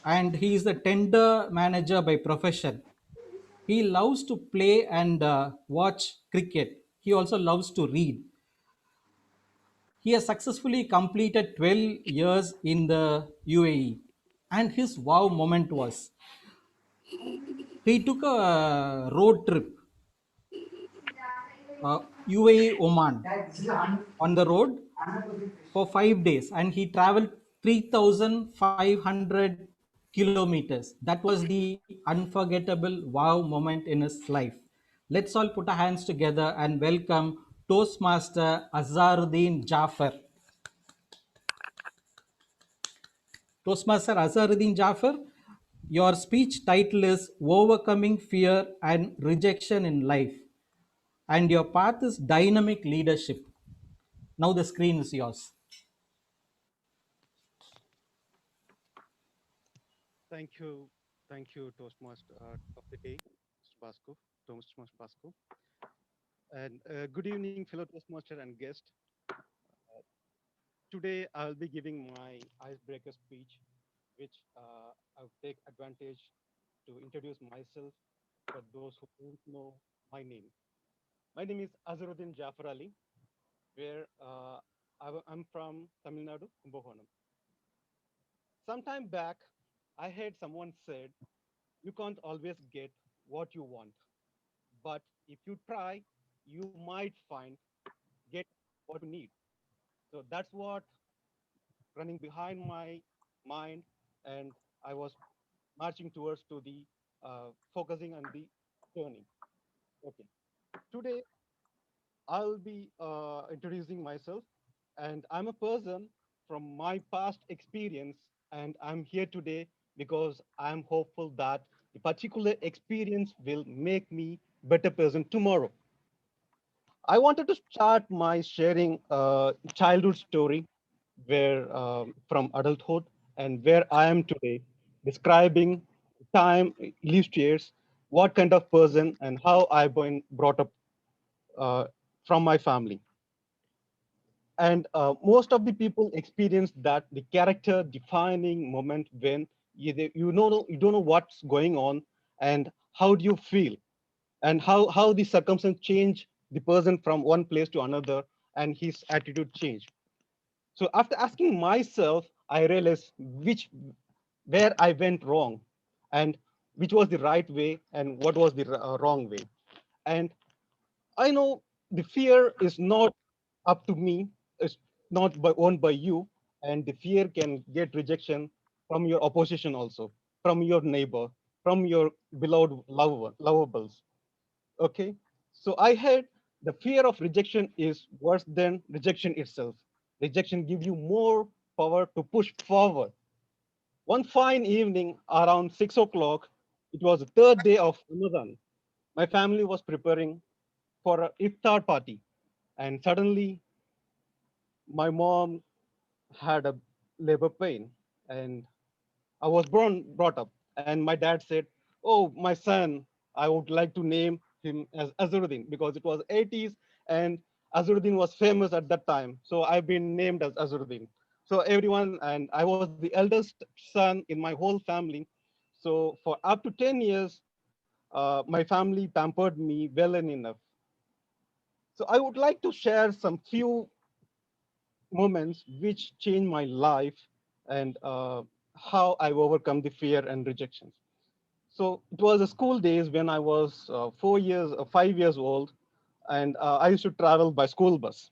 and he is the tender manager by profession. He loves to play and watch cricket. He also loves to read. He has successfully completed 12 years in the UAE. And his wow moment was he took a road trip, UAE Oman, on the road for 5 days, and he traveled 3,500 kilometers. That was the unforgettable wow moment in his life. Let's all put our hands together and welcome Toastmaster Azaruddin Jafar. Toastmaster Azaruddin Jafar, your speech title is Overcoming Fear and Rejection in Life, and your path is Dynamic Leadership. Now the screen is yours. Thank you, Toastmaster of the day, Mr. Basco, Toastmaster Basco. And good evening, fellow Toastmaster and guest. Today, I'll be giving my icebreaker speech, which I'll take advantage to introduce myself for those who don't know my name. My name is Azharuddin Jafar Ali, where I'm from Tamil Nadu, Kumbakonam. Sometime back, I heard someone said, you can't always get what you want, but if you try, you might find get what you need. So that's what running behind my mind, and I was marching towards to the focusing on the journey. Okay, today I'll be introducing myself, and I'm a person from my past experience, and I'm here today because I'm hopeful that the particular experience will make me better person tomorrow. I wanted to start my sharing childhood story where from adulthood and where I am today, describing time, least years, what kind of person and how I've been brought up uh, from my family. And most of the people experience that the character defining moment when you don't know what's going on and how do you feel and how the circumstance change the person from one place to another and his attitude change. So after asking myself, I realized which where I went wrong and which was the right way and what was the wrong way. And I know the fear is not up to me, it's not owned by you, and the fear can get rejection from your opposition also, from your neighbor, from your beloved lovables. Okay, so I heard the fear of rejection is worse than rejection itself. Rejection gives you more power to push forward. One fine evening around 6 o'clock, it was the third day of Ramadan. My family was preparing for a iftar party, and suddenly my mom had a labor pain, and I was brought up, and my dad said, "Oh, my son, I would like to name him as Azharuddin because it was 80s and Azharuddin was famous at that time. So I've been named as Azharuddin." So everyone, and I was the eldest son in my whole family. So for up to 10 years, my family pampered me well and enough. So I would like to share some few moments which changed my life and how I've overcome the fear and rejections. So it was a school days when I was 5 years old, and I used to travel by school bus.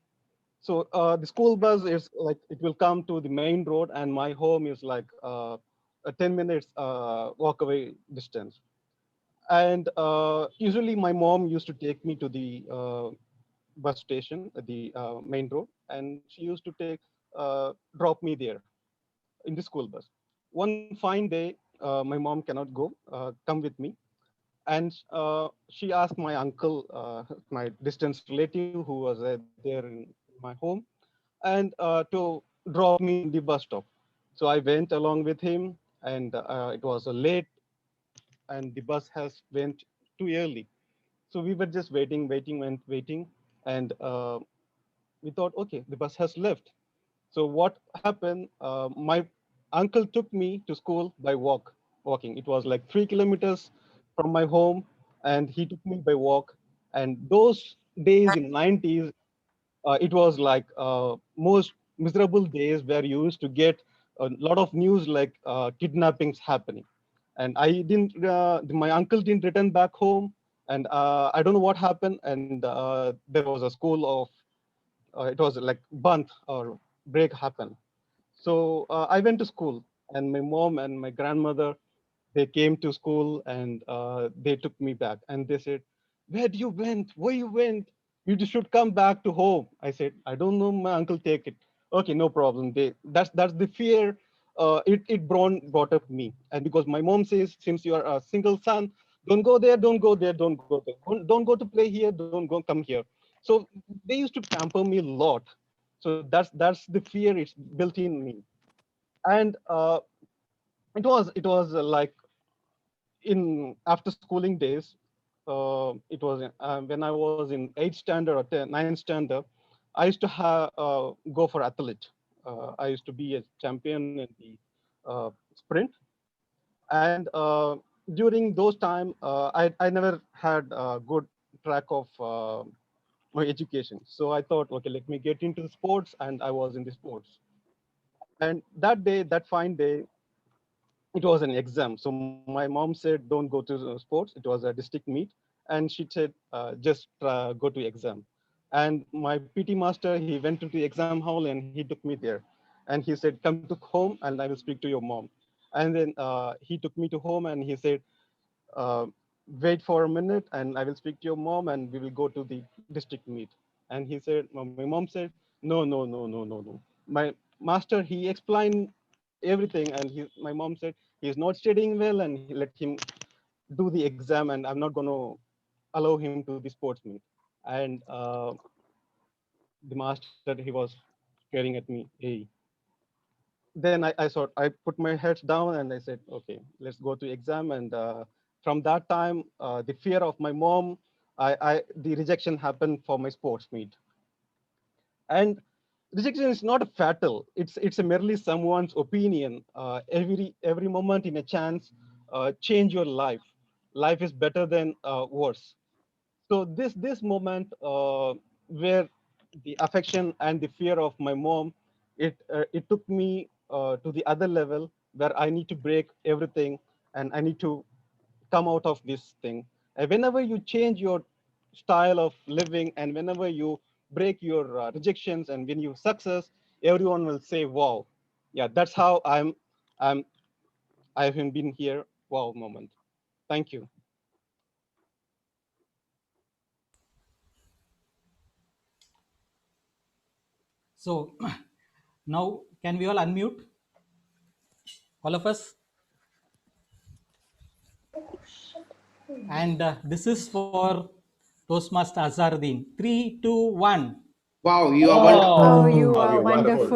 So the school bus is like it will come to the main road, and my home is like a 10 minutes walk away distance. And usually my mom used to take me to the bus station, the main road, and she used to drop me there in the school bus. One fine day, my mom cannot go, come with me. And she asked my uncle, my distant relative who was there in my home, and to drop me in the bus stop. So I went along with him, and it was a late, and the bus has went too early. So we were just waiting, and we thought, okay, the bus has left. So what happened? My uncle took me to school by walking. It was like 3 kilometers from my home, and he took me by walk. And those days in 90s, it was like most miserable days where you used to get a lot of news like kidnappings happening. And my uncle didn't return back home, and I don't know what happened. And there was a school of it was like bunch or break happened. So I went to school, and my mom and my grandmother, they came to school, and they took me back, and they said, "Where do you went? Where you went? You should come back to home." I said, "I don't know. My uncle take it." Okay, no problem. That's the fear. It brought up me, and because my mom says, since you are a single son, don't go there, don't go there, don't go there, don't go to play here, don't go come here. So they used to pamper me a lot. So that's the fear it's built in me. And it was like in after schooling days. It was when I was in 8th standard or 9th standard. I used to go for athlete. I used to be a champion in the sprint. And during those time, I never had a good track of my education. So I thought, okay, let me get into sports, and I was in the sports. And that day, that fine day, it was an exam. So my mom said, don't go to sports. It was a district meet. And she said, just go to exam. And my PT master, he went to the exam hall and he took me there. And he said, come to home and I will speak to your mom. And then he took me to home and he said, uh, wait for a minute and I will speak to your mom and we will go to the district meet. And he said, my mom said, no, no, no, no, no, no. My master, he explained everything, and my mom said, he's not studying well and let him do the exam, and I'm not going to allow him to the sports meet. And the master, he was staring at me. Hey. Then I put my head down and I said, okay, let's go to exam. And from that time, the fear of my mom, the rejection happened for my sports meet. And rejection is not fatal. It's a merely someone's opinion. Every moment in a chance, change your life. Life is better than worse. So this moment where the affection and the fear of my mom, it took me to the other level where I need to break everything and I need to come out of this thing. And whenever you change your style of living and whenever you break your rejections and when you success, everyone will say, wow. Yeah, that's how I've been here. Wow moment. Thank you. So now can we all unmute? All of us? And this is for Toastmaster Azharuddin. 3, 2, 1. Wow, you are wonderful. Oh, Oh, you wow, are you're wonderful.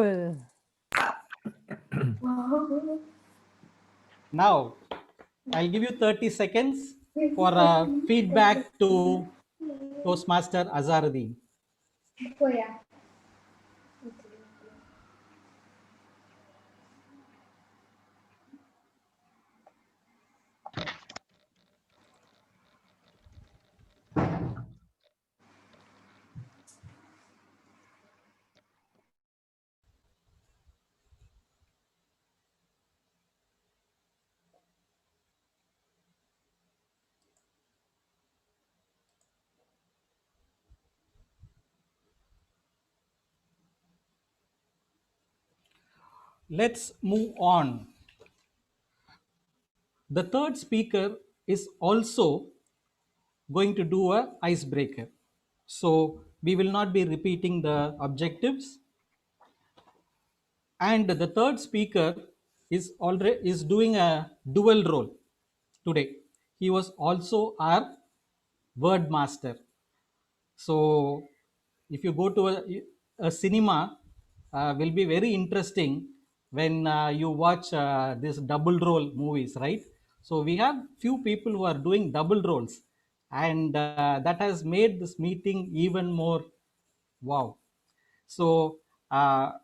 wonderful. Now, I'll give you 30 seconds for feedback to Toastmaster Azharuddin. Let's move on. The third speaker is also going to do a icebreaker. So we will not be repeating the objectives. And the third speaker is doing a dual role today. He was also our word master. So if you go to a cinema, will be very interesting when you watch this double role movies, right? So we have few people who are doing double roles, and that has made this meeting even more wow. So I'll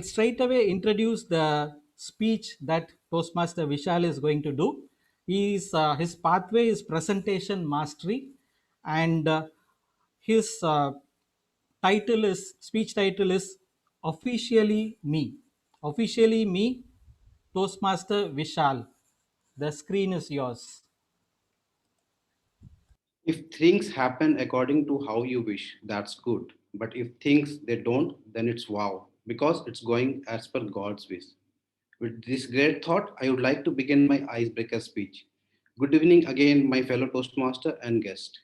straight away introduce the speech that Toastmaster Vishal is going to do. His pathway is presentation mastery, and his speech title is officially me. Officially me, Toastmaster Vishal. The screen is yours. If things happen according to how you wish, that's good. But if things they don't, then it's wow, because it's going as per God's wish. With this great thought, I would like to begin my icebreaker speech. Good evening again, my fellow Toastmaster and guest.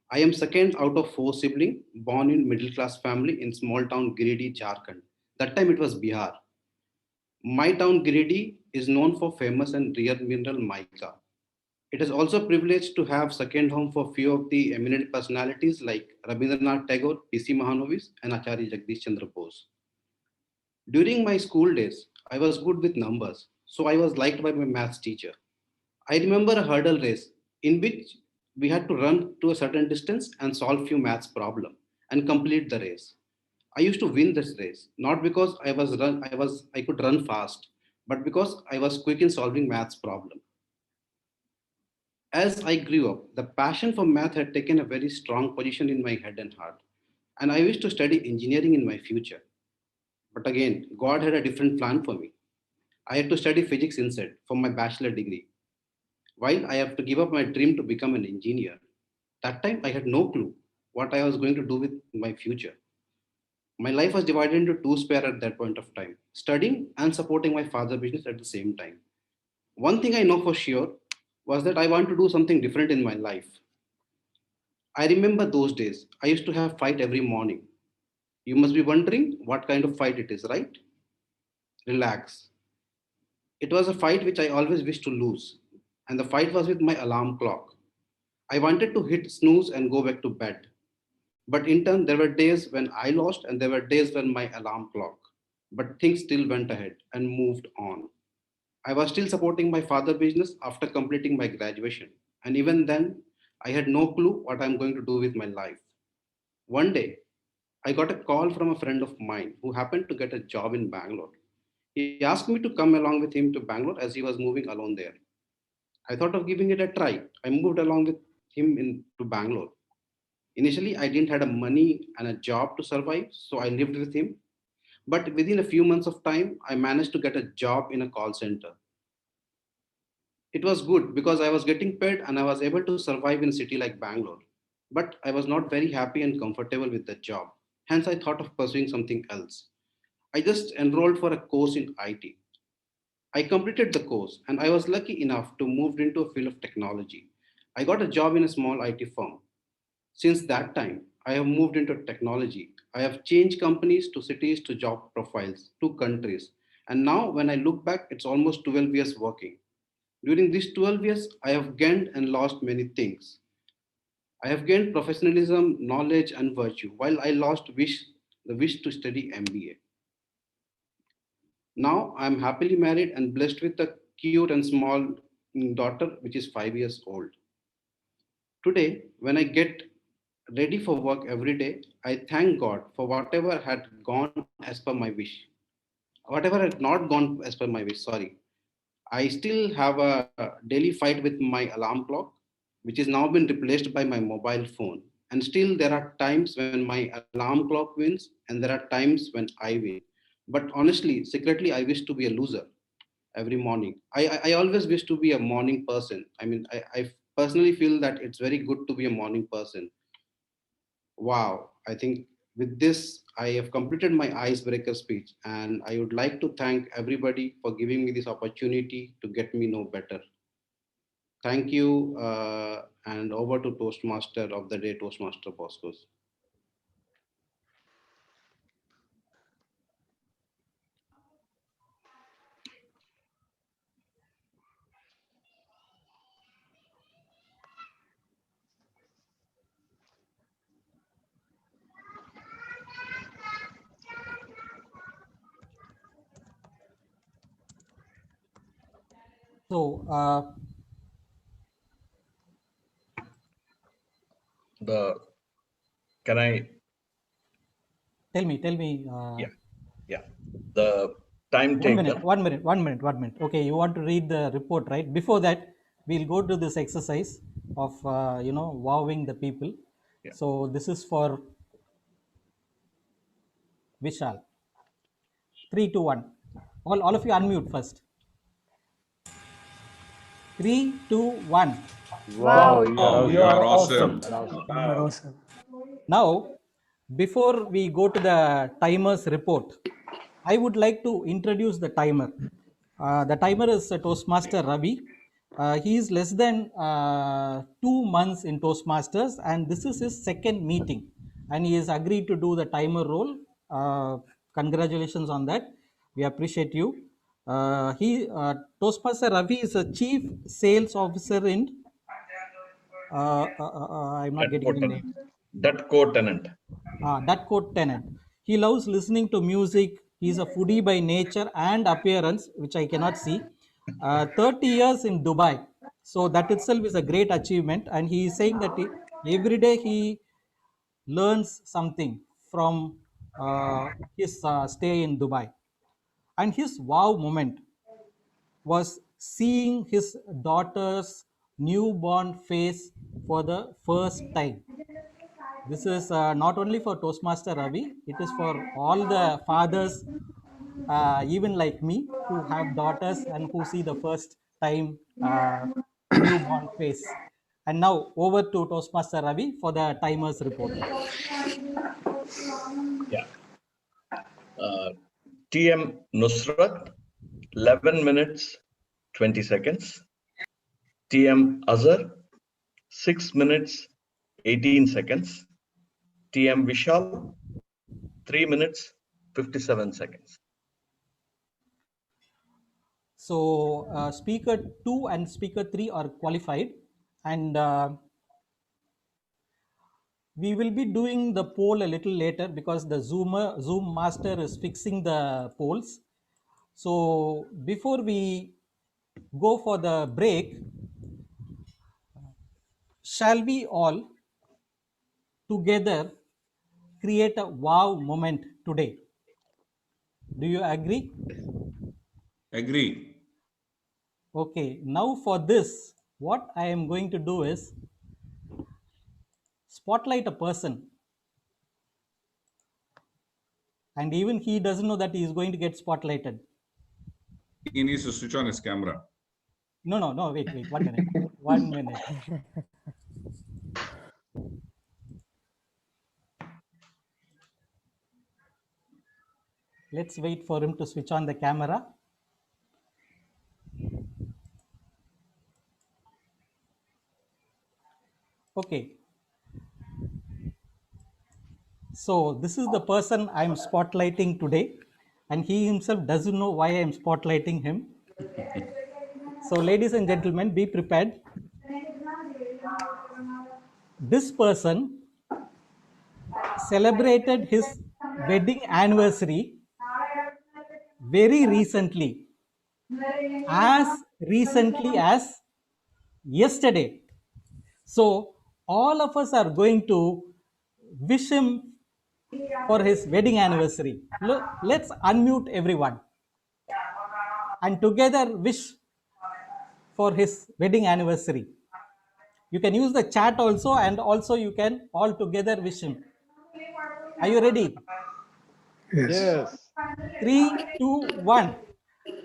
I am second out of four siblings, born in middle class family in small town Giridih, Jharkhand. That time it was Bihar. My town Giridih is known for famous and rare mineral mica. It is also privileged to have second home for few of the eminent personalities like Rabindranath Tagore, P.C. Mahanovis, and Acharya Jagdish Chandra Bose. During my school days, I was good with numbers, so I was liked by my maths teacher. I remember a hurdle race in which we had to run to a certain distance and solve few maths problem and complete the race. I used to win this race not because I could run fast, but because I was quick in solving maths problem. As I grew up, the passion for math had taken a very strong position in my head and heart, and I wished to study engineering in my future. But again, God had a different plan for me. I had to study physics instead for my bachelor degree, while I have to give up my dream to become an engineer. That time, I had no clue what I was going to do with my future. My life was divided into two spheres at that point of time, studying and supporting my father's business at the same time. One thing I know for sure was that I want to do something different in my life. I remember those days. I used to have fight every morning. You must be wondering what kind of fight it is, right? Relax. It was a fight which I always wished to lose, and the fight was with my alarm clock. I wanted to hit snooze and go back to bed, But in turn, there were days when I lost and there were days when my alarm clock. But things still went ahead and moved on. I was still supporting my father business after completing my graduation. And even then, I had no clue what I'm going to do with my life. One day, I got a call from a friend of mine who happened to get a job in Bangalore. He asked me to come along with him to Bangalore as he was moving alone there. I thought of giving it a try. I moved along with him to Bangalore. Initially, I didn't have a money and a job to survive, so I lived with him. But within a few months of time, I managed to get a job in a call center. It was good because I was getting paid and I was able to survive in a city like Bangalore. But I was not very happy and comfortable with the job. Hence, I thought of pursuing something else. I just enrolled for a course in IT. I completed the course and I was lucky enough to move into a field of technology. I got a job in a small IT firm. Since that time, I have moved into technology. I have changed companies to cities to job profiles to countries. And now, when I look back, it's almost 12 years working. During these 12 years, I have gained and lost many things. I have gained professionalism, knowledge, and virtue, while I lost the wish to study MBA. Now I'm happily married and blessed with a cute and small daughter, which is 5 years old. Today, when I get ready for work every day, I thank God for whatever had gone as per my wish. Whatever had not gone as per my wish, sorry. I still have a daily fight with my alarm clock, which is now been replaced by my mobile phone. And still, there are times when my alarm clock wins, and there are times when I win. But honestly, secretly, I wish to be a loser every morning. I always wish to be a morning person. I mean, I personally feel that it's very good to be a morning person. Wow, I think with this, I have completed my icebreaker speech, and I would like to thank everybody for giving me this opportunity to get me know better. Thank you, and over to Toastmaster of the day, Toastmaster Boscos. So, The can I? tell me. Yeah, yeah. The time taken. 1 minute. Okay, you want to read the report, right? Before that, we'll go to this exercise of wowing the people. Yeah. So this is for Vishal. 3, 2, 1. All of you unmute first. 3, 2, 1. Wow, Wow, you Oh, are you you are are awesome. awesome. awesome. You're awesome. You are awesome. Now, before we go to the timer's report, I would like to introduce the timer. The timer is Toastmaster Ravi. He is less than 2 months in Toastmasters, and this is his second meeting. And he has agreed to do the timer role. Congratulations on that. We appreciate you. Toastmaster Ravi is a chief sales officer in. I'm not That getting the name. co-tenant. That co-tenant. That quote tenant. He loves listening to music. He's a foodie by nature and appearance, which I cannot see. 30 years in Dubai. So that itself is a great achievement. And he is saying that every day he learns something from his stay in Dubai. And his wow moment was seeing his daughter's newborn face for the first time. This is not only for Toastmaster Ravi, it is for all the fathers, even like me, who have daughters and who see the first time newborn face. And now over to Toastmaster Ravi for the timers report. Yeah. TM Nusrat, 11 minutes, 20 seconds. TM Azhar, 6 minutes, 18 seconds. TM Vishal, 3 minutes, 57 seconds. So speaker 2 and speaker 3 are qualified, and We will be doing the poll a little later because the Zoom master is fixing the polls. So before we go for the break, shall we all together create a wow moment today? Do you agree? Agree. Okay, now for this, what I am going to do is spotlight a person, and even he doesn't know that he is going to get spotlighted. He needs to switch on his camera. No, wait, 1 minute. 1 minute. Let's wait for him to switch on the camera. Okay. So this is the person I'm spotlighting today, and he himself doesn't know why I'm spotlighting him. So ladies and gentlemen, be prepared. This person celebrated his wedding anniversary very recently, as recently as yesterday. So all of us are going to wish him for his wedding anniversary. Let's unmute everyone and together wish for his wedding anniversary. You can use the chat also, and also you can all together wish him. Are you ready? Yes. Yes. 3, 2, 1.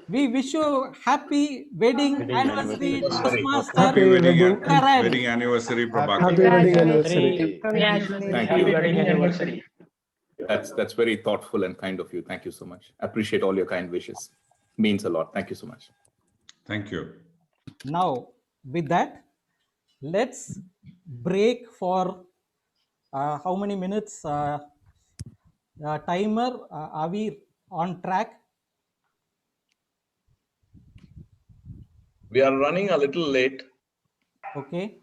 We wish you happy wedding Wedding anniversary, anniversary. Toastmaster Happy wedding. Karan. Wedding anniversary, Happy Prabhakar. Happy wedding anniversary. anniversary. Thank Happy you. wedding anniversary. That's very thoughtful and kind of you. Thank you so much. Appreciate all your kind wishes. Means a lot. Thank you so much. Thank you. Now, with that, let's break for how many minutes? Timer, are we on track? We are running a little late. Okay.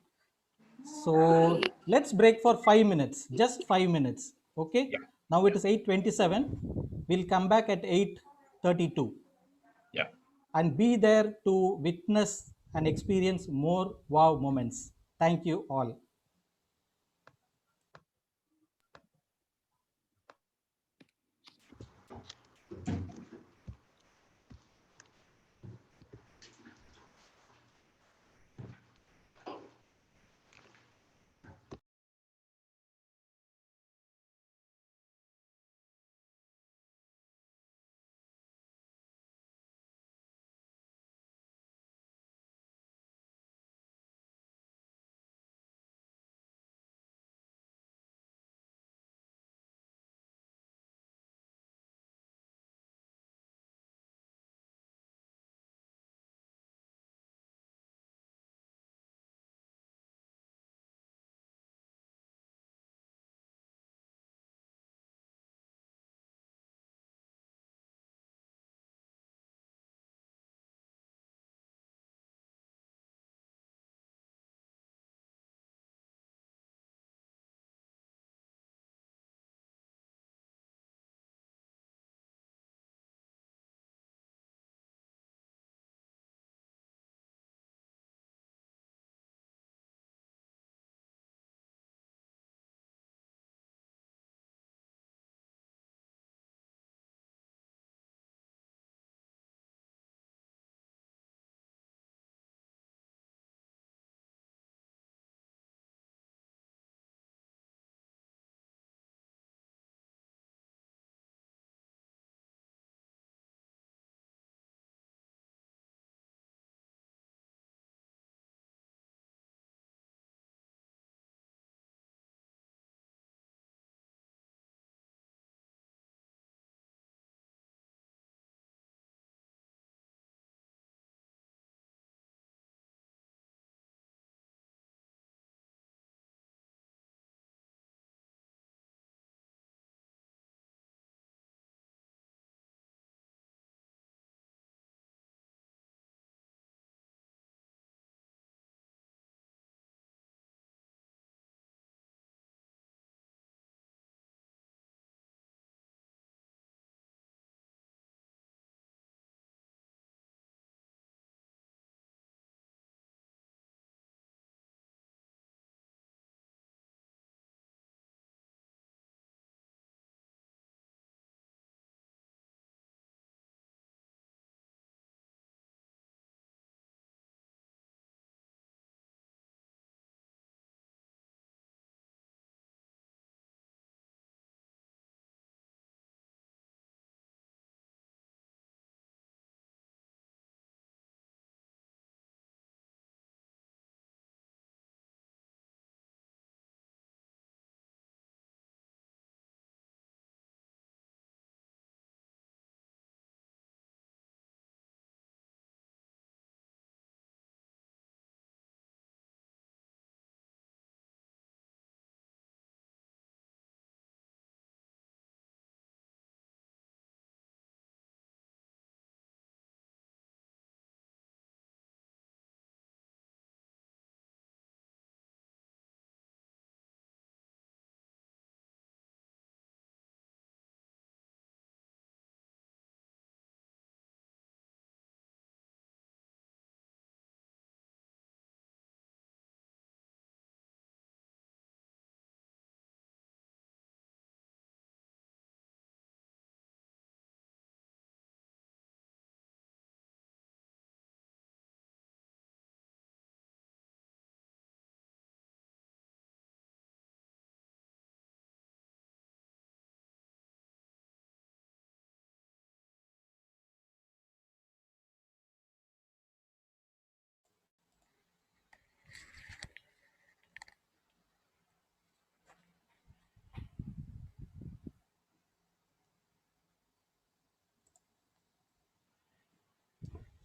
So let's break for 5 minutes, just 5 minutes. Okay. Yeah. Now it is 8:27. We'll come back at 8:32 Yeah. and be there to witness and experience more wow moments. Thank you all.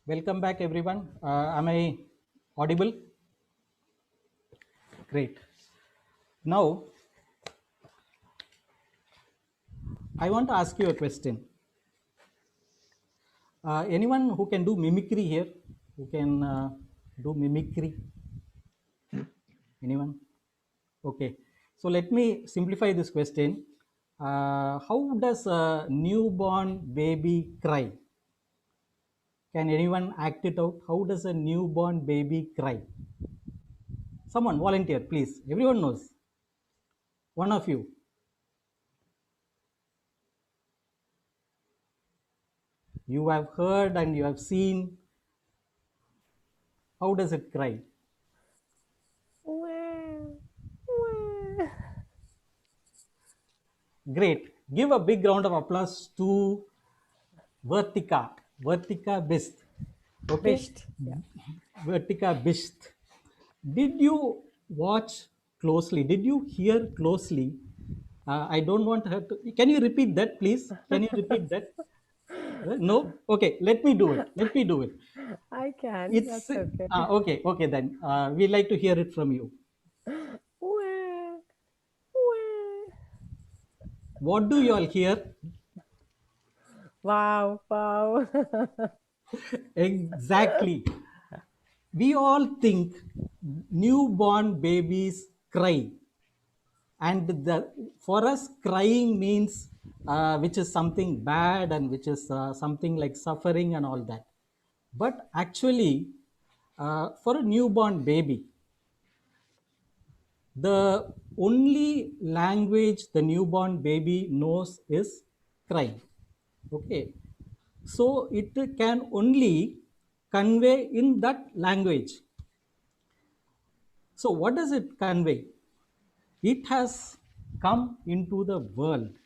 Welcome back, everyone. Am I audible? Great. Now, I want to ask you a question. Anyone who can do mimicry here? Who can do mimicry? Anyone? Okay. So let me simplify this question. How does a newborn baby cry? Can anyone act it out? How does a newborn baby cry? Someone volunteer, please. Everyone knows. One of you. You have heard and you have seen. How does it cry? Great. Give a big round of applause to Vertika. Vertika Bist. Okay. Bisht. Yeah. Vertika Bist. Did you watch closely? Did you hear closely? I don't want her to. Can you repeat that, please? Can you repeat that? No? Okay, let me do it. Let me do it. I can. It's That's okay. okay. Okay, then we like to hear it from you. Wah, wah. What do you all hear? Wow, wow. Exactly. We all think newborn babies cry, and for us, crying means which is something bad and which is something like suffering and all that. But actually, for a newborn baby, the only language the newborn baby knows is crying. Okay, so it can only convey in that language. So what does it convey? It has come into the world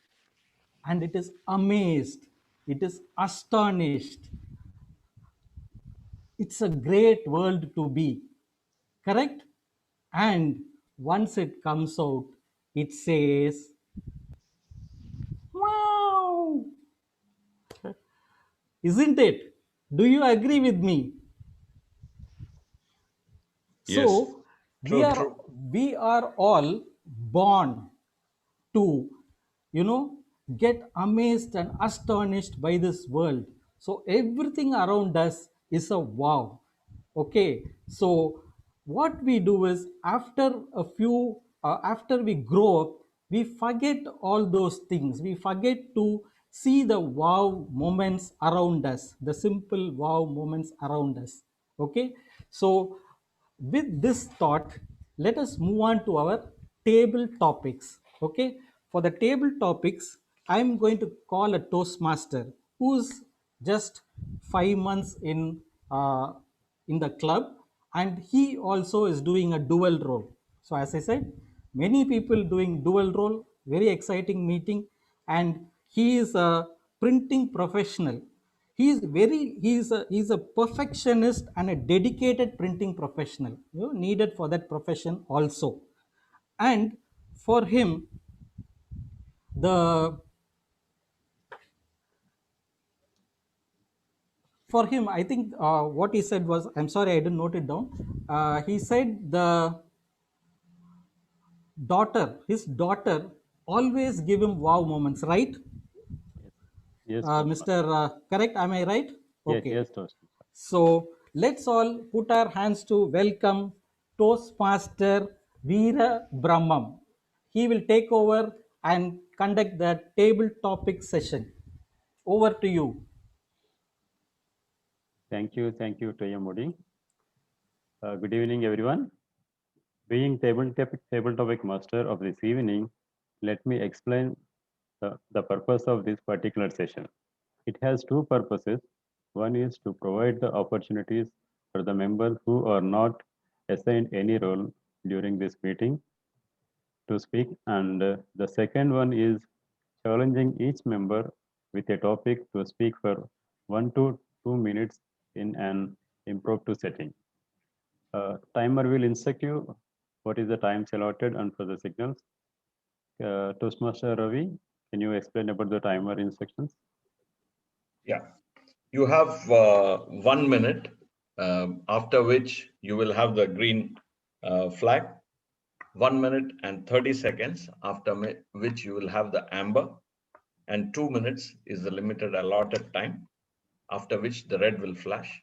and it is amazed, it is astonished. It's a great world to be, correct? And once it comes out, it says, wow, isn't it? Do you agree with me? Yes. So we are all born to, you know, get amazed and astonished by this world. So everything around us is a wow. Okay, so what we do is after we grow up, we forget all those things. We forget to see the wow moments around us, the simple wow moments around us. Okay, so with this thought, let us move on to our table topics. Okay, for the table topics, I'm going to call a Toastmaster who's just 5 months in the club, and he also is doing a dual role. So as I said, many people doing dual role, very exciting meeting, and he is a printing professional. He's a perfectionist and a dedicated printing professional, needed for that profession also. And for him, the for him, I think what he said was, I'm sorry, I didn't note it down. He said his daughter always give him wow moments, right? Yes, Mr. Toastmaster. Correct, am I right? Yes, Okay. yes, Toastmaster. So let's all put our hands to welcome Toastmaster Veera Brahmam. He will take over and conduct the table topic session. Over to you. Thank you, TM Modi. Good evening, everyone. Being table topic master of this evening, let me explain the purpose of this particular session. It has two purposes. One is to provide the opportunities for the members who are not assigned any role during this meeting to speak, and the second one is challenging each member with a topic to speak for 1 to 2 minutes in an impromptu setting. Timer will instruct you what is the times allotted and for the signals. Toastmaster Ravi, can you explain about the timer instructions? Yeah. You have 1 minute, after which you will have the green flag. 1 minute and 30 seconds, after which you will have the amber. And 2 minutes is the limited allotted time, after which the red will flash.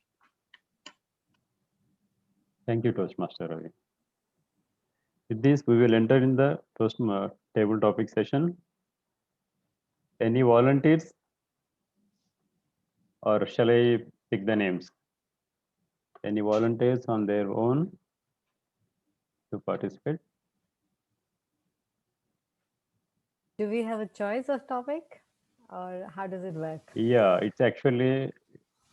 Thank you, Toastmaster Ravi. With this, we will enter in the Toast table topic session. Any volunteers? Or shall I pick the names? Any volunteers on their own to participate? Do we have a choice of topic or how does it work? Yeah, it's actually,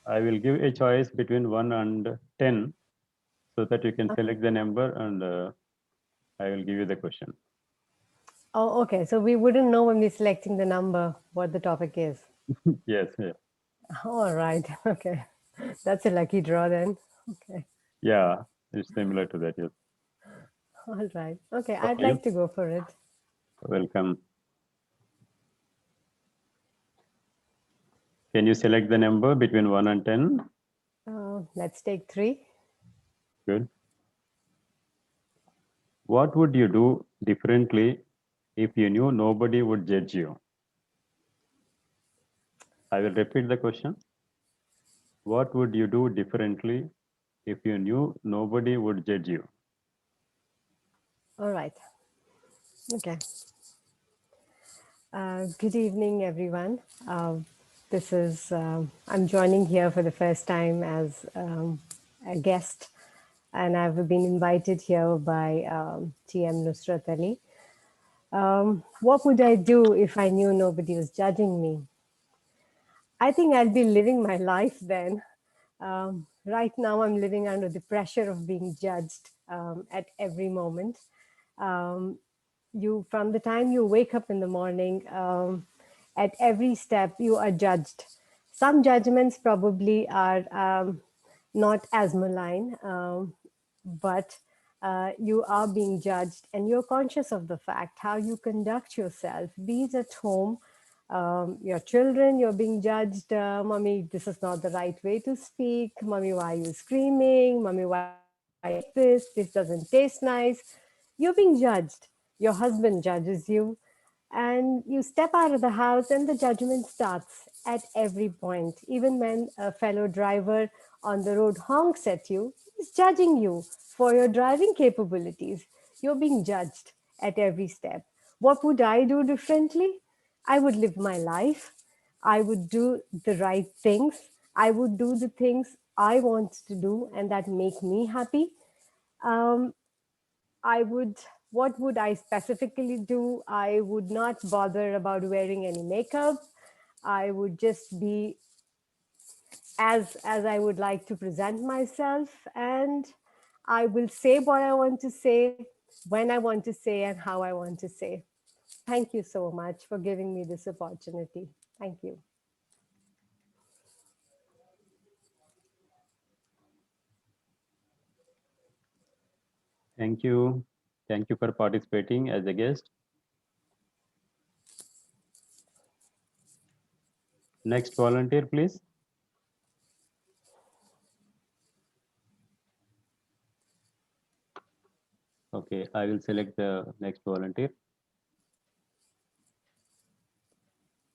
I will give a choice between 1 and 10 so that you can select the number and I will give you the question. Oh, okay. So we wouldn't know when we're selecting the number what the topic is. Yes, yeah. All right. Okay. That's a lucky draw then. Okay. Yeah, it's similar to that. Yes. All right. Okay. I'd Okay. like to go for it. Welcome. Can you select the number between 1 and 10? Let's take 3. Good. What would you do differently if you knew nobody would judge you? I will repeat the question. What would you do differently if you knew nobody would judge you? All right. Okay. Good evening, everyone. This is, I'm joining here for the first time as a guest, and I've been invited here by TM Nusrat Ali. What would I do if I knew nobody was judging me? I think I'd be living my life then. Right now, I'm living under the pressure of being judged at every moment. From the time you wake up in the morning, at every step, you are judged. Some judgments probably are not as malign, but you are being judged and you're conscious of the fact how you conduct yourself, be it at home, your children, you're being judged. Mommy, this is not the right way to speak. Mommy, why are you screaming? Mommy, why this? This doesn't taste nice. You're being judged. Your husband judges you, and you step out of the house and the judgment starts at every point. Even when a fellow driver on the road honks at you, he's judging you for your driving capabilities. You're being judged at every step. What would I do differently? I would live my life. I would do the right things. I would do the things I want to do and that make me happy. Um, what would I specifically do? I would not bother about wearing any makeup. I would just be as I would like to present myself, and I will say what I want to say, when I want to say, and how I want to say. Thank you so much for giving me this opportunity. Thank you. Thank you. Thank you for participating as a guest. Next volunteer, please. Okay, I will select the next volunteer.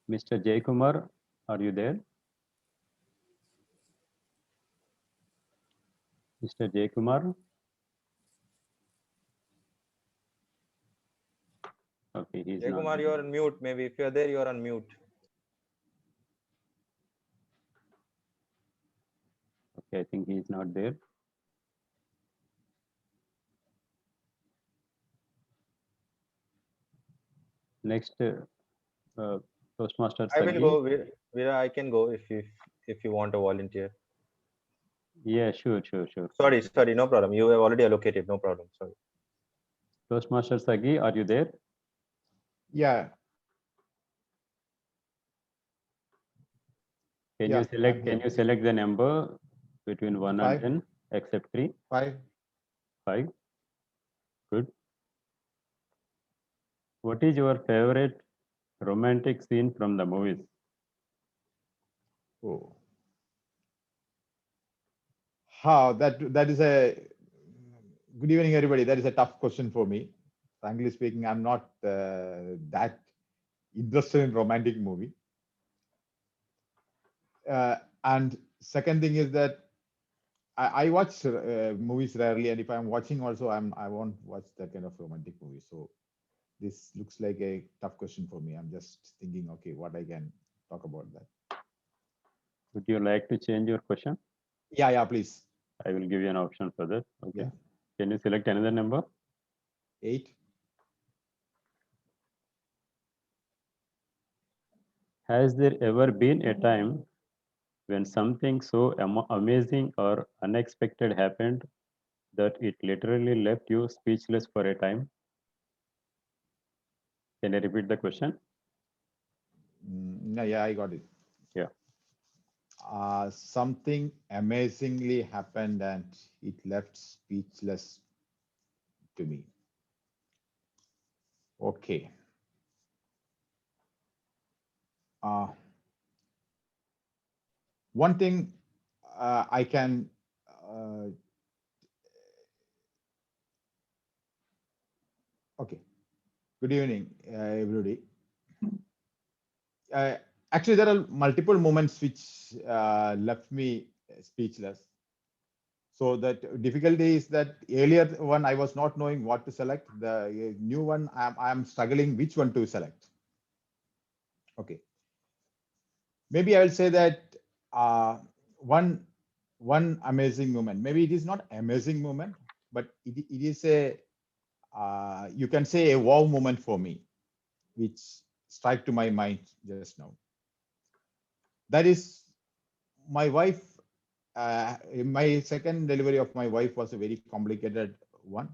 Mr. Jay Kumar, are you there? Mr. Jay Kumar? Okay, he's not. Kumar, you're on mute. Maybe if you're there, you're on mute. Okay, I think he's not there. Next, Toastmaster I will Sagi. go. Veera, I can go if you want a volunteer. Yeah, sure. Sorry, no problem. You have already allocated. No problem. Sorry. Toastmaster Sagi, are you there? Yeah. Can you select the number between 1 and 10, except 3? 5. 5. Good. What is your favorite romantic scene from the movies? Oh. How that is a good evening, everybody. That is a tough question for me. Frankly speaking, I'm not that interested in romantic movie. And second thing is that I watch movies rarely, and if I'm watching also, I won't watch that kind of romantic movie. So this looks like a tough question for me. I'm just thinking, okay, what I can talk about that. Would you like to change your question? Yeah, please. I will give you an option for that. Okay. Yeah. Can you select another number? 8. Has there ever been a time when something so amazing or unexpected happened that it literally left you speechless for a time? Can I repeat the question? No, yeah, I got it. Yeah. Something amazingly happened and it left speechless to me. Okay. One thing I can okay. Good evening, everybody. Actually, there are multiple moments which left me speechless. So that difficulty is that earlier one I was not knowing what to select. The new one I'm struggling which one to select. Okay. Maybe I will say that one amazing moment. Maybe it is not amazing moment, but it is a you can say a wow moment for me, which strike to my mind just now. That is my wife. My second delivery of my wife was a very complicated one,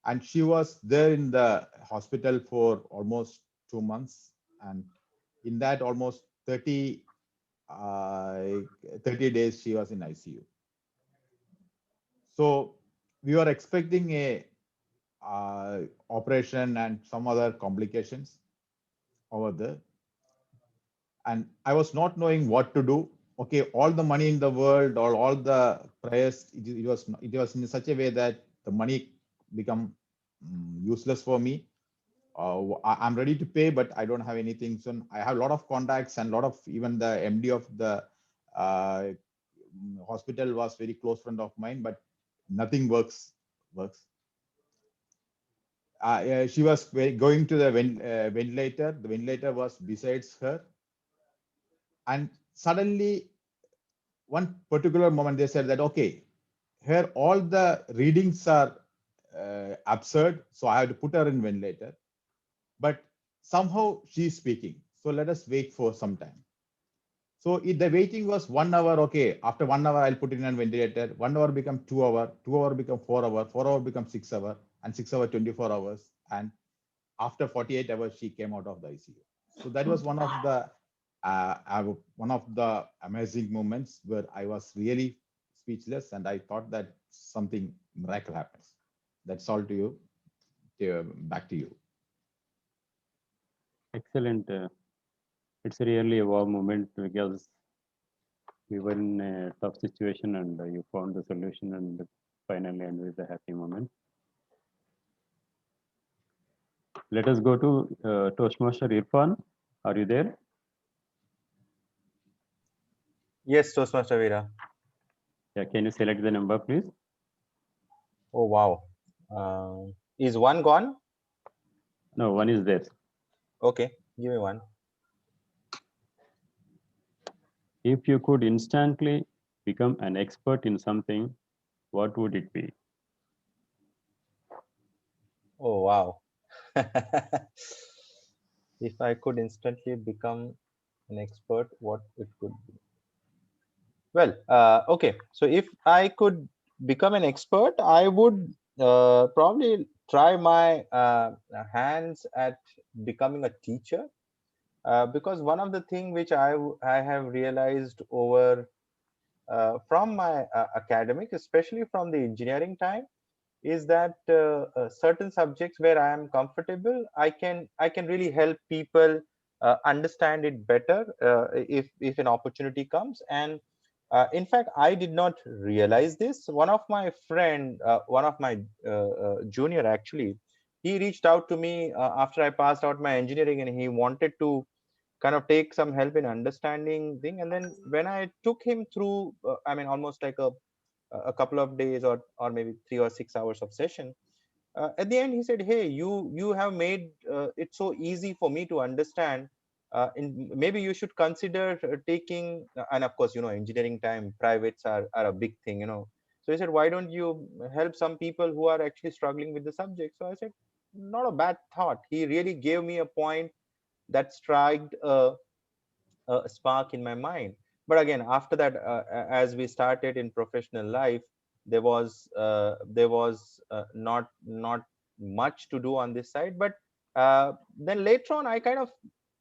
and she was there in the hospital for almost 2 months, and in that almost 30 days she was in ICU. So we were expecting a operation and some other complications over there, and I was not knowing what to do. Okay, all the money in the world, or all the prayers, it was in such a way that the money become useless for me. I'm ready to pay, but I don't have anything. So I have a lot of contacts, and a lot of, even the MD of the hospital was very close friend of mine, but nothing works. She was going to the ventilator. The ventilator was besides her, and suddenly one particular moment they said that, okay, here all the readings are absurd, so I have to put her in ventilator, but somehow she's speaking, so let us wait for some time. So if the waiting was 1 hour, okay, after 1 hour I'll put in a ventilator. 1 hour become 2 hour, 2 hour become 4 hour, 4 hour become 6 hour, and 6 hour 24 hours, and after 48 hours she came out of the ICU. So that was one of the amazing moments where I was really speechless, and I thought that something miracle happens. That's all to you. Back to you. Excellent. It's really a wow moment, because we were in a tough situation and you found the solution and finally end with a happy moment. Let us go to Toastmaster Irfan. Are you there? Yes, Toastmaster Veera. Yeah, can you select the number, please? Oh, wow. Is one gone? No, one is there. Okay, give me one. If you could instantly become an expert in something, what would it be? Oh, wow. If I could instantly become an expert, what it could be? Well, okay. So if I could become an expert, I would probably try my hands at becoming a teacher, because one of the things which I have realized over from my academic, especially from the engineering time, is that certain subjects where I am comfortable, I can really help people understand it better if an opportunity comes. And In fact, I did not realize this. One of my friend, one of my junior actually, he reached out to me after I passed out my engineering, and he wanted to kind of take some help in understanding thing. And then when I took him through, I mean, almost like a couple of days or maybe 3 or 6 hours of session, at the end he said, hey, you have made it so easy for me to understand, maybe you should consider taking, and of course, engineering time privates are a big thing, so he said, why don't you help some people who are actually struggling with the subject? So I said, not a bad thought. He really gave me a point that struck a spark in my mind. But again, after that, as we started in professional life, there was not much to do on this side. But then later on, I kind of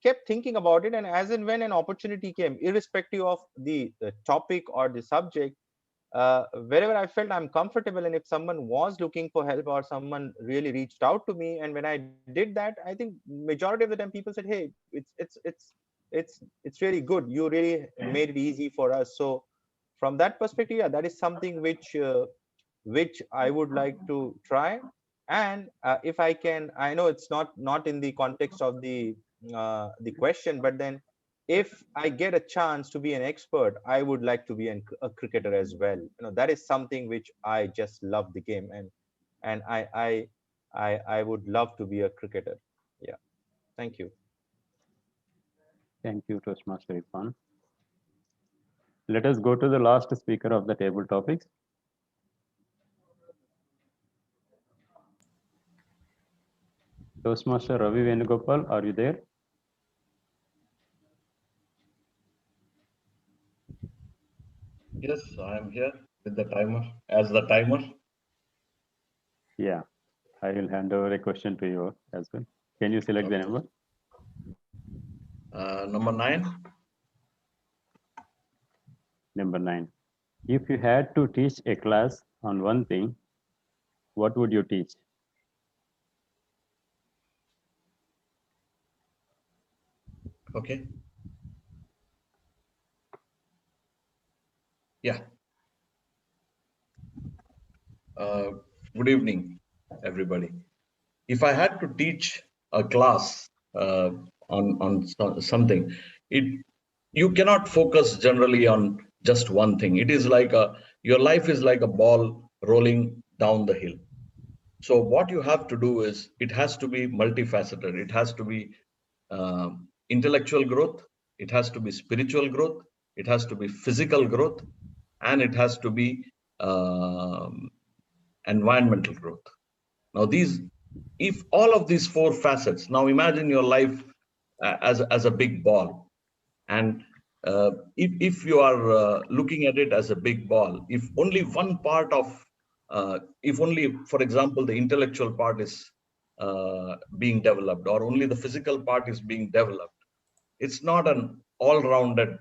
kept thinking about it, and as and when an opportunity came, irrespective of the topic or the subject, wherever I felt I'm comfortable, and if someone was looking for help or someone really reached out to me, and when I did that, I think majority of the time people said, hey, it's really good, you really made it easy for us. So from that perspective, yeah, that is something which I would like to try. And if I can, I know it's not in the context of the question, but then if I get a chance to be an expert, I would like to be a cricketer as well. That is something which I just love the game, and I would love to be a cricketer. Yeah, thank you. Thank you, Toastmaster Irfan. Let us go to the last speaker of the table topics. Toastmaster Ravi Venugopal, are you there? Yes, I am here with the timer, as the timer. Yeah, I will hand over a question to you as well. Can you select the number? Number 9. Number 9. If you had to teach a class on one thing, what would you teach? Okay. Yeah. Good evening, everybody. If I had to teach a class on something, you cannot focus generally on just one thing. It is like your life is like a ball rolling down the hill. So what you have to do is it has to be multifaceted. It has to be intellectual growth. It has to be spiritual growth. It has to be physical growth, and it has to be environmental growth. Now, if all of these 4 facets, now imagine your life as a big ball, and if you are looking at it as a big ball, if only one part of, if only, for example, the intellectual part is being developed, or only the physical part is being developed, it's not an all-rounded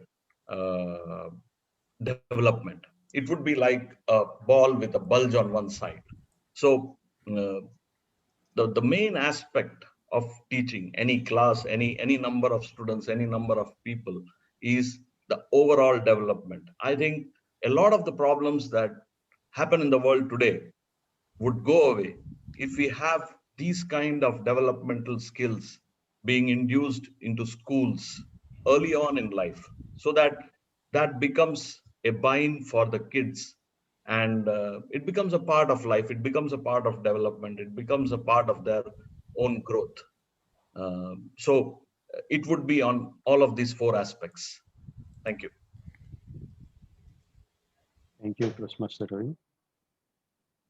development. It would be like a ball with a bulge on one side. So the main aspect of teaching any class, any number of students, any number of people, is the overall development. I think a lot of the problems that happen in the world today would go away if we have these kind of developmental skills being induced into schools early on in life, so that becomes a bind for the kids, and it becomes a part of life, it becomes a part of development, it becomes a part of their own growth. So it would be on all of these 4 aspects. Thank you. Thank you, Toastmaster Ravi.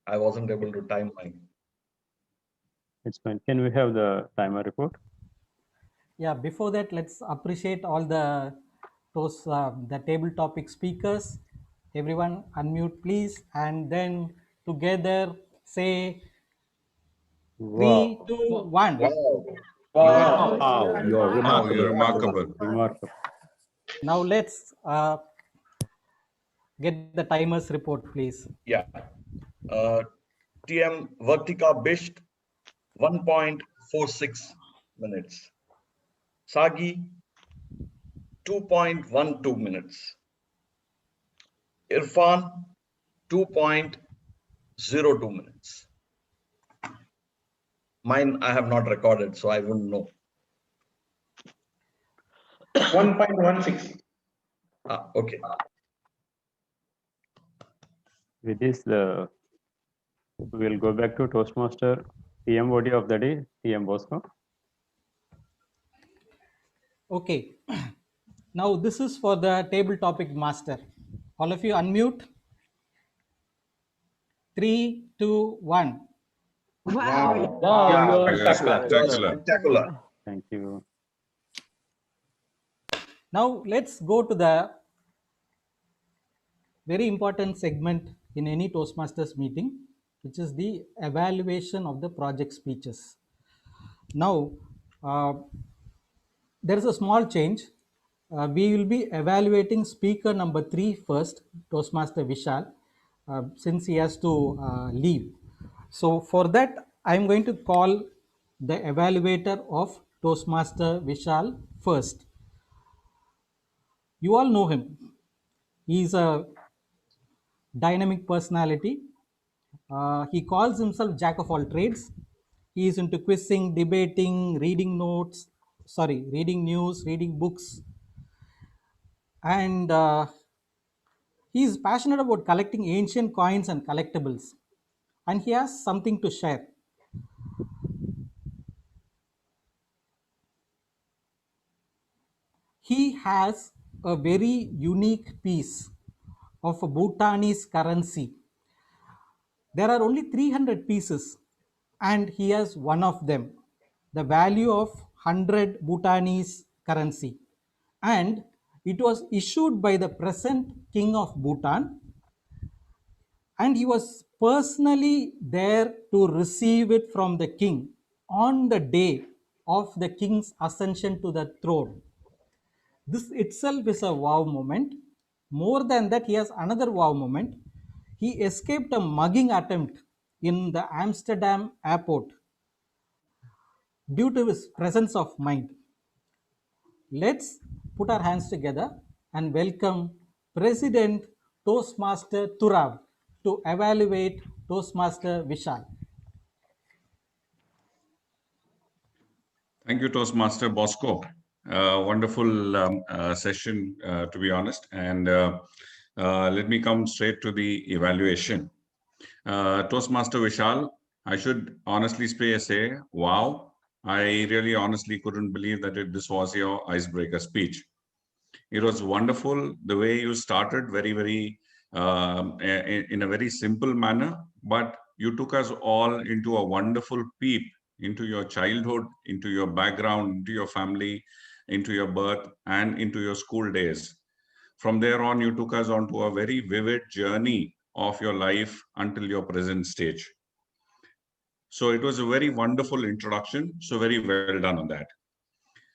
I wasn't able to time mine. It's fine. Can we have the timer report? Yeah, before that, let's appreciate all the table topic speakers. Everyone unmute, please, and then together say Wow. 3, 2, 1. Wow. Wow, you're Wow, you're remarkable. remarkable. Remarkable. Now let's get the timers report, please. Yeah. TM Vertika Bisht, 1.46 minutes. Sagi, 2.12 minutes. Irfan, 2.02 minutes. Mine, I have not recorded, so I wouldn't know. 1.16. Okay. With this, we will go back to Toastmaster TM body of the day, TM Bosco. Okay. Now this is for the table topic master. All of you unmute. 3, 2, 1. Wow. Wow, you are Spectacular. Spectacular. Thank you. Now let's go to the very important segment in any Toastmasters meeting, which is the evaluation of the project speeches. Now, there is a small change. We will be evaluating speaker number 3 first, Toastmaster Vishal, since he has to leave. So for that, I'm going to call the evaluator of Toastmaster Vishal first. You all know him. He is a dynamic personality. He calls himself Jack of all trades. He is into quizzing, debating, reading news, reading books, and he is passionate about collecting ancient coins and collectibles, and he has something to share. He has a very unique piece of a Bhutanese currency. There are only 300 pieces, and he has one of them, the value of 100 Bhutanese currency. And it was issued by the present king of Bhutan, and he was personally there to receive it from the king on the day of the king's ascension to the throne. This itself is a wow moment. More than that, he has another wow moment. He escaped a mugging attempt in the Amsterdam airport due to his presence of mind. Let's put our hands together and welcome President Toastmaster Turav to evaluate Toastmaster Vishal. Thank you, Toastmaster Bosco. Wonderful session, to be honest. And let me come straight to the evaluation. Toastmaster Vishal, I should honestly say, wow. I really honestly couldn't believe that this was your icebreaker speech. It was wonderful the way you started, very in a very simple manner, but you took us all into a wonderful peep into your childhood, into your background, into your family, into your birth, and into your school days. From there on, you took us onto a very vivid journey of your life until your present stage. So it was a very wonderful introduction. So very well done on that.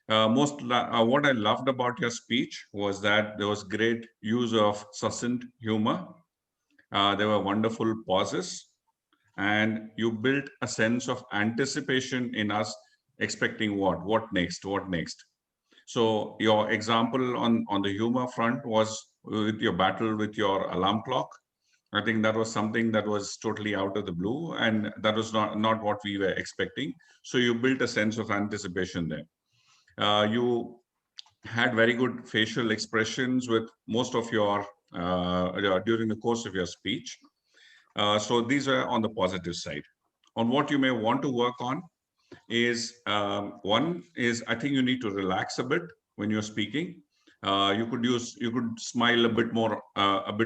What I loved about your speech was that there was great use of succinct humor. There were wonderful pauses, and you built a sense of anticipation in us, expecting what next. So your example on the humor front was with your battle with your alarm clock. I think that was something that was totally out of the blue, and that was not what we were expecting. So you built a sense of anticipation there. You had very good facial expressions with most of your during the course of your speech. So these are on the positive side. On what you may want to work on is one is I think you need to relax a bit when you're speaking. You could smile a bit more and a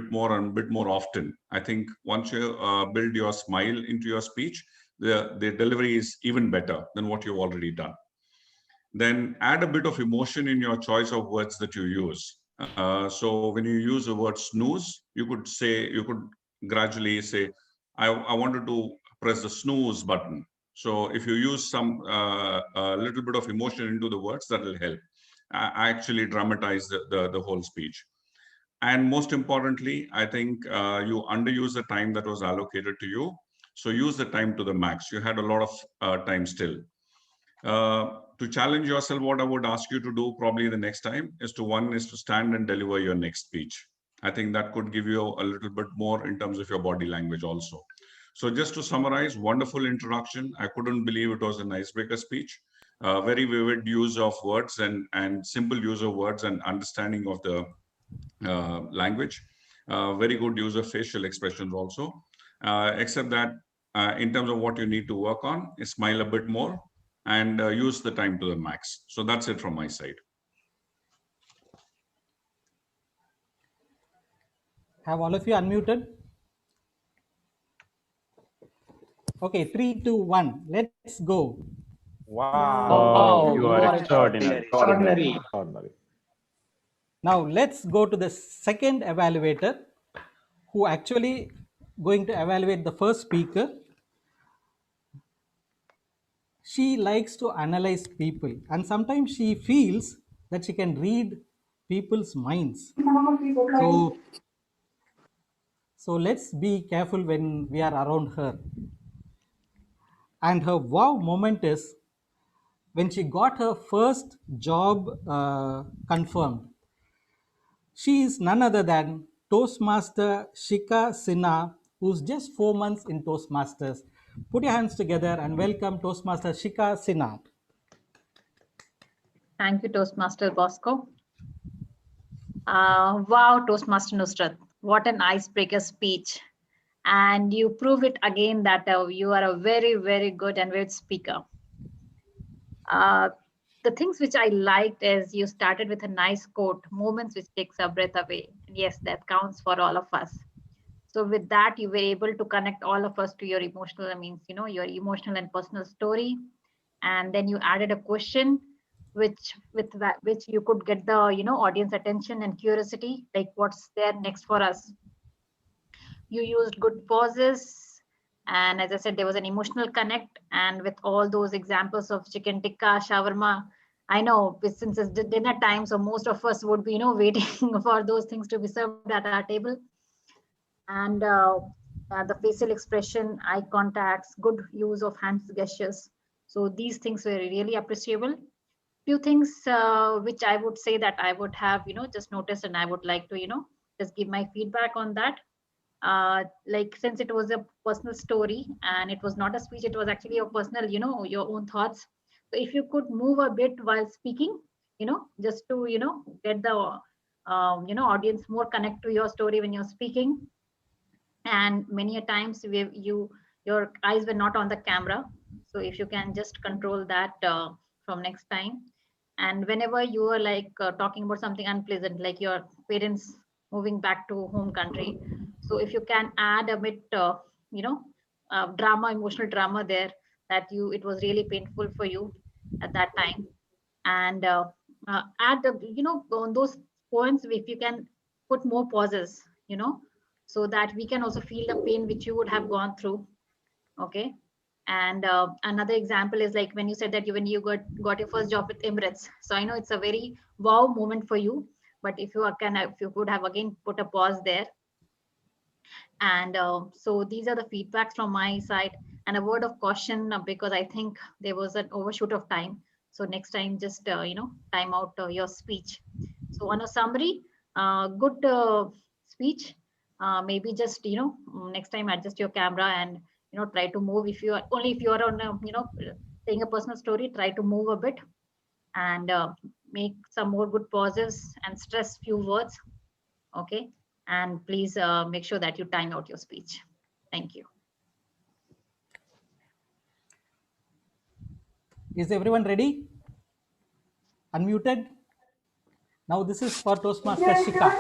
bit more often. I think once you build your smile into your speech, the delivery is even better than what you've already done. Then add a bit of emotion in your choice of words that you use. So when you use the word snooze, you could gradually say, I wanted to press the snooze button. So if you use some a little bit of emotion into the words, that will help. I actually dramatize the whole speech. And most importantly, I think you underuse the time that was allocated to you. So use the time to the max. You had a lot of time still. To challenge yourself, what I would ask you to do probably the next time is to stand and deliver your next speech. I think that could give you a little bit more in terms of your body language also. So just to summarize, wonderful introduction. I couldn't believe it was an icebreaker speech. Very vivid use of words and simple use of words and understanding of the language. Very good use of facial expressions also. Except that in terms of what you need to work on, is smile a bit more and use the time to the max. So that's it from my side. Have all of you unmuted? Okay, 3, 2, 1. Let's go. Wow, you are extraordinary. Extraordinary. Now let's go to the second evaluator who actually going to evaluate the first speaker. She likes to analyze people and sometimes she feels that she can read people's minds. So let's be careful when we are around her. And her wow moment is when she got her first job confirmed. She is none other than Toastmaster Shika Sinha, who's just 4 months in Toastmasters. Put your hands together and welcome Toastmaster Shika Sinha. Thank you, Toastmaster Bosco. Wow, Toastmaster Nusrat, what an icebreaker speech. And you prove it again that you are a very, very good and great speaker. The things which I liked is you started with a nice quote, moments which takes our breath away. Yes, that counts for all of us. So with that, you were able to connect all of us to your emotional, your emotional and personal story. And then you added a question which you could get the, audience attention and curiosity, like what's there next for us. You used good pauses. And as I said, there was an emotional connect. And with all those examples of chicken tikka, shawarma, I know since it's dinner time, so most of us would be, waiting for those things to be served at our table. And the facial expression, eye contacts, good use of hands gestures. So these things were really appreciable. Few things which I would say that I would have, just noticed, and I would like to, just give my feedback on that. Like since it was a personal story and it was not a speech, it was actually your personal, your own thoughts. So if you could move a bit while speaking, just to, get the, audience more connect to your story when you're speaking. And many a times your eyes were not on the camera. So if you can just control that from next time. And whenever you are like talking about something unpleasant, like your parents moving back to home country, so if you can add a bit drama, emotional drama there, that it was really painful for you at that time. And add the, on those points, if you can put more pauses, so that we can also feel the pain which you would have gone through. Okay. And another example is like when you said that when you got your first job with Emirates. So I know it's a very wow moment for you, but if you could have again put a pause there. And so these are the feedbacks from my side. And a word of caution, because I think there was an overshoot of time. So next time, just time out your speech. So on a summary, good speech. Maybe just next time adjust your camera and try to move. If you are on saying a personal story, try to move a bit and make some more good pauses and stress few words. Okay. And please make sure that you time out your speech. Thank you. Is everyone ready? Unmuted? Now this is for Toastmaster Shika.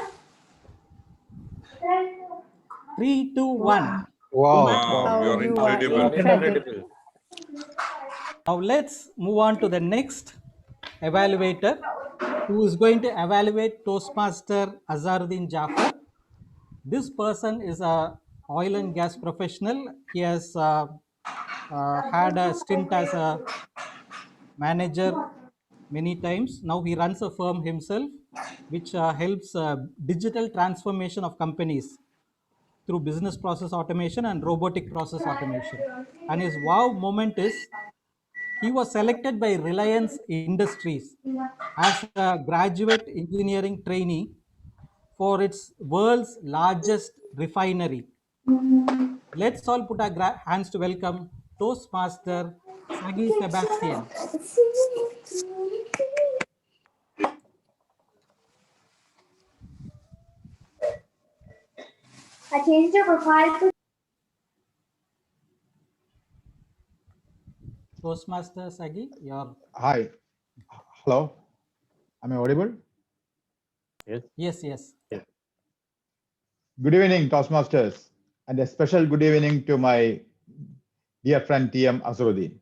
3, 2, 1. Wow, you're you are incredible. incredible. Now let's move on to the next evaluator who is going to evaluate Toastmaster Azaruddin Jafar. This person is a oil and gas professional. He has had a stint as a manager many times. Now he runs a firm himself, which helps digital transformation of companies through business process automation and robotic process automation. And his wow moment is he was selected by Reliance Industries as a graduate engineering trainee for its world's largest refinery. Let's all put our hands to welcome Toastmaster Sagi Sebastian. I changed your profile to Toastmaster Sagi, your... Hi. Hello. Am I audible? Yes. Yes, yes. Yes. Good evening, Toastmasters, and a special good evening to my dear friend TM Azharuddin.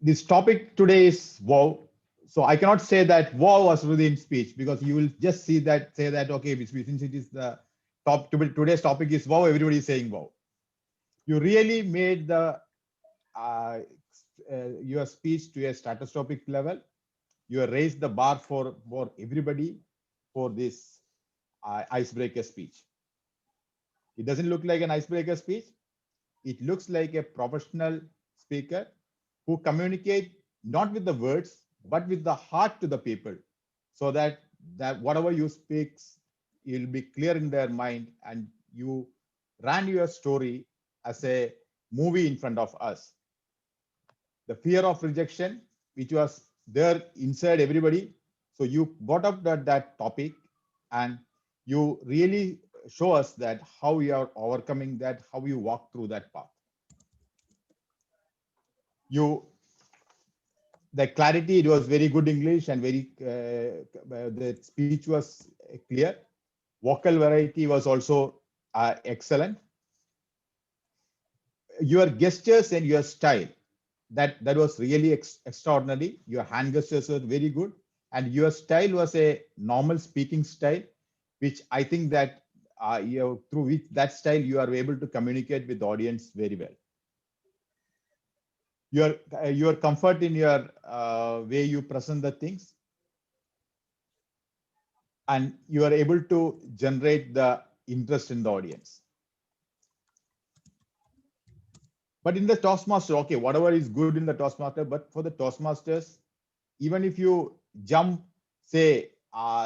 This topic today is wow. So I cannot say that wow Azharuddin speech, because you will just see that, say that, okay, since it is the top, today's topic is wow, everybody is saying wow. You really made the your speech to a stratospheric level. You have raised the bar for everybody for this icebreaker speech. It doesn't look like an icebreaker speech. It looks like a professional speaker who communicate not with the words, but with the heart to the people, so that whatever you speak, will be clear in their mind, and you ran your story as a movie in front of us. The fear of rejection, which was there inside everybody. So you brought up that topic, and you really show us that how you are overcoming that, how you walk through that path. The clarity, it was very good English, and very the speech was clear. Vocal variety was also excellent. Your gestures and your style, that was really extraordinary. Your hand gestures were very good, and your style was a normal speaking style, which I think that through which that style you are able to communicate with the audience very well. Your comfort in your way you present the things, and you are able to generate the interest in the audience. But in the Toastmaster, okay, whatever is good in the Toastmaster, but for the Toastmasters, even if you jump, say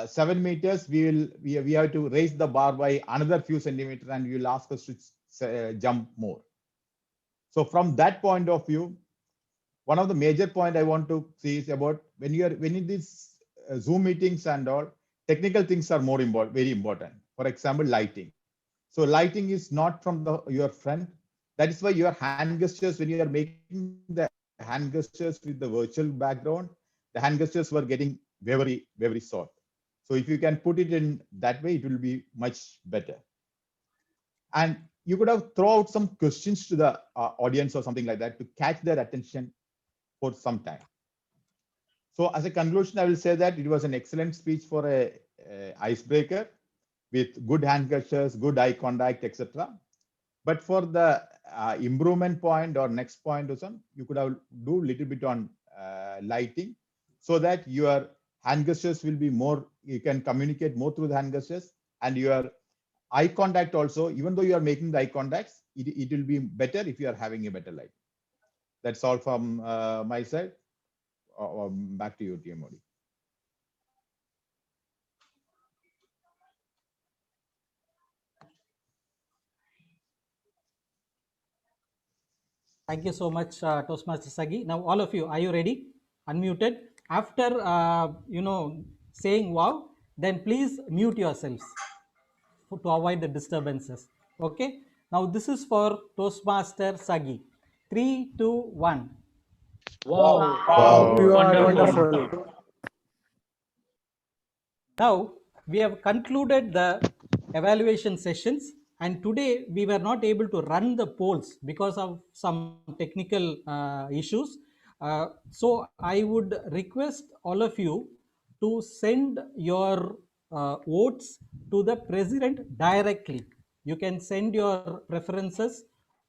7 meters, we have to raise the bar by another few centimeters, and you will ask us to jump more. So from that point of view, one of the major point I want to see is about when in these Zoom meetings and all, technical things are very important. For example, lighting. So lighting is not from your friend. That is why your hand gestures, when you are making the hand gestures with the virtual background, the hand gestures were getting very, very short. So if you can put it in that way, it will be much better. And you could have thrown out some questions to the audience or something like that to catch their attention for some time. So as a conclusion, I will say that it was an excellent speech for a icebreaker with good hand gestures, good eye contact, etc. But for the improvement point or next point or something, you could have do a little bit on lighting, so that your hand gestures will be more, you can communicate more through the hand gestures, and your eye contact also, even though you are making the eye contacts, it will be better if you are having a better light. That's all from my side. Back to you, TM Modi. Thank you so much, Toastmaster Sagi. Now, all of you, are you ready? Unmuted. After saying wow, then please mute yourselves to avoid the disturbances. Okay. Now, this is for Toastmaster Sagi. 3, 2, 1. Wow. wow. You are wonderful. Now, we have concluded the evaluation sessions, and today we were not able to run the polls because of some technical issues. So I would request all of you to send your votes to the president directly. You can send your preferences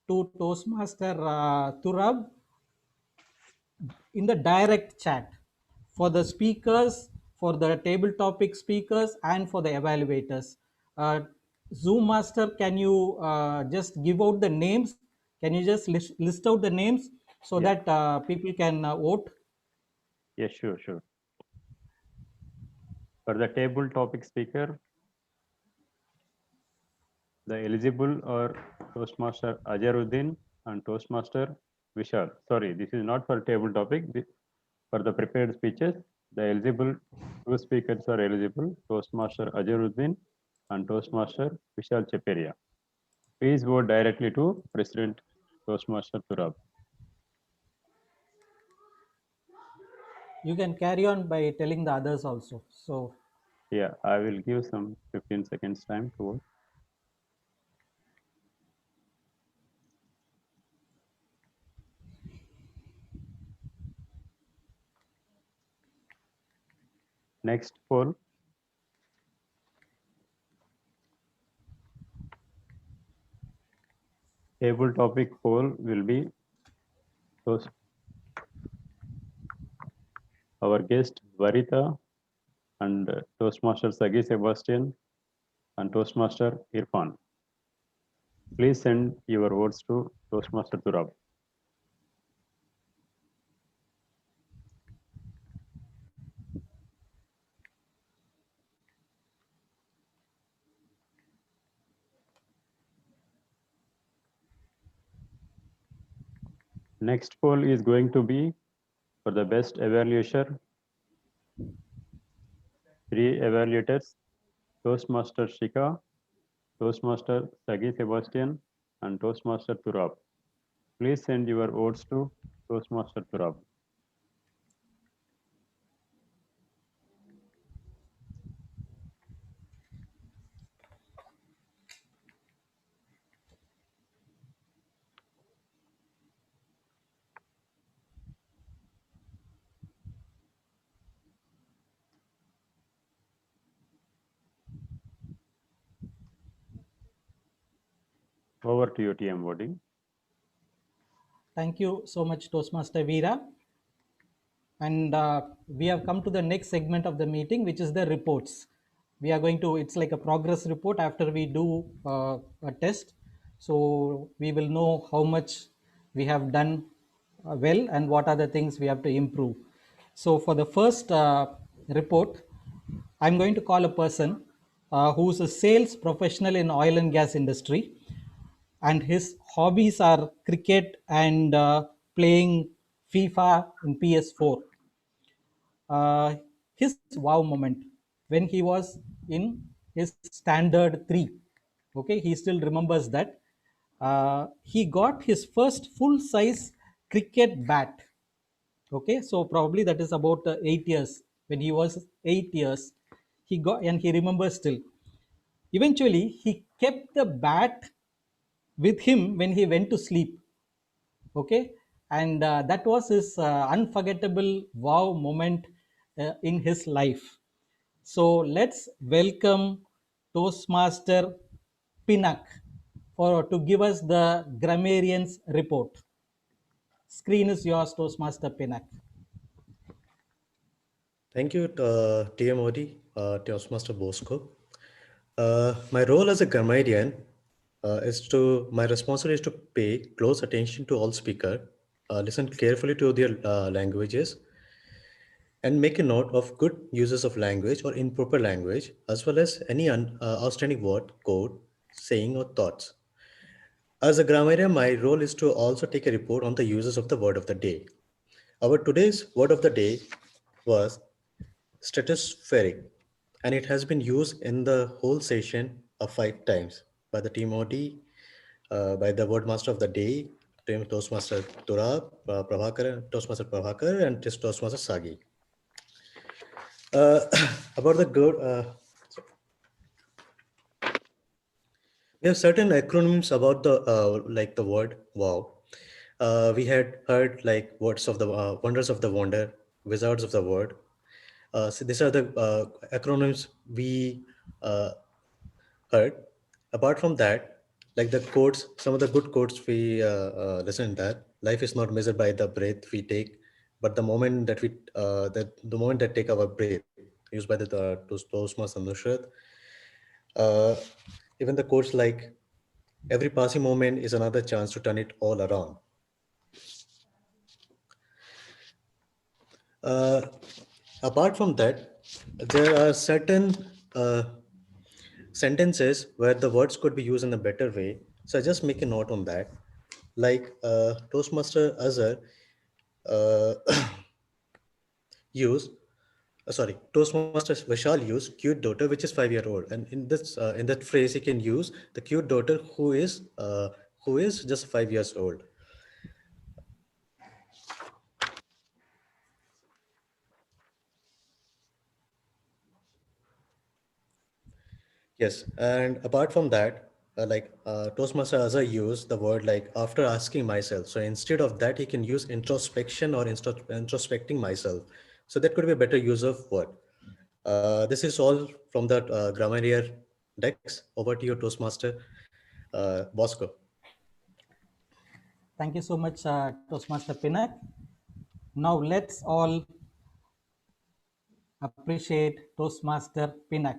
to Toastmaster Turab in the direct chat for the speakers, for the table topic speakers, and for the evaluators. Zoom master, can you just give out the names? Can you just list out the names so that people can vote? Yes, sure. For the table topic speaker, the eligible are Toastmaster Ajaruddin and Toastmaster Vishal. Sorry, this is not for table topic. For the prepared speeches, the eligible two speakers are eligible, Toastmaster Ajaruddin and Toastmaster Vishal Cheperia. Please vote directly to President Toastmaster Turab. You can carry on by telling the others also. So yeah, I will give some 15 seconds time to vote. Next poll. Table topic poll will be our guest Varita and Toastmaster Sagi Sebastian and Toastmaster Irfan. Please send your votes to Toastmaster Turab. Next poll is going to be for the best evaluator. 3 evaluators, Toastmaster Shika, Toastmaster Sagi Sebastian, and Toastmaster Turab. Please send your votes to Toastmaster Turab. Over to you, TM voting. thank you so much, Toastmaster Veera. And we have come to the next segment of the meeting, which is the reports. We are going to, it's like a progress report after we do a test. So we will know how much we have done well and what are the things we have to improve. So for the first report, I'm going to call a person who's a sales professional in oil and gas industry, and his hobbies are cricket and playing FIFA in PS4. His wow moment when he was in his standard 3. Okay, he still remembers that. He got his first full size cricket bat. Okay, so probably that is about 8 years. When he was 8 years, he got, and he remembers still. Eventually, he kept the bat with him when he went to sleep. Okay, and that was his unforgettable wow moment in his life. So let's welcome Toastmaster Pinak for to give us the grammarians report. Screen is yours, Toastmaster Pinak. Thank you, TM Modi, Toastmaster Bosco. My role as a grammarian my responsibility is to pay close attention to all speakers, listen carefully to their languages, and make a note of good uses of language or improper language, as well as any outstanding word, code, saying, or thoughts. As a grammarian, my role is to also take a report on the uses of the word of the day. Our today's word of the day was stratospheric, and it has been used in the whole session of 5 times by the team OD, by the word master of the day, Toastmaster Turab, Prabhakar, Toastmaster Prabhakar, and Toastmaster Sagi. About the good, we have certain acronyms about the like the word wow. We had heard like words of the wonders of the wonder, wizards of the word. So these are the acronyms we heard. Apart from that, like the quotes, some of the good quotes we listen that life is not measured by the breath we take, but the moment that we the moment that take our breath, used by the Toastmasters and Nusrat. Even the quotes like every passing moment is another chance to turn it all around. Apart from that, There are certain sentences where the words could be used in a better way. So I just make a note on that. Like Toastmaster Azhar uh, use, Toastmaster Vishal use cute daughter, which is 5-year-old, and in that phrase, he can use the cute daughter who is just 5 years old. Yes, and apart from that, Toastmaster Azhar use the word like after asking myself. So instead of that, he can use introspection or introspecting myself. So that could be a better use of word. This is all from the Grammarier decks. Over to you, Toastmaster Bosco. Thank you so much, Toastmaster Pinak. Now let's all appreciate Toastmaster Pinak.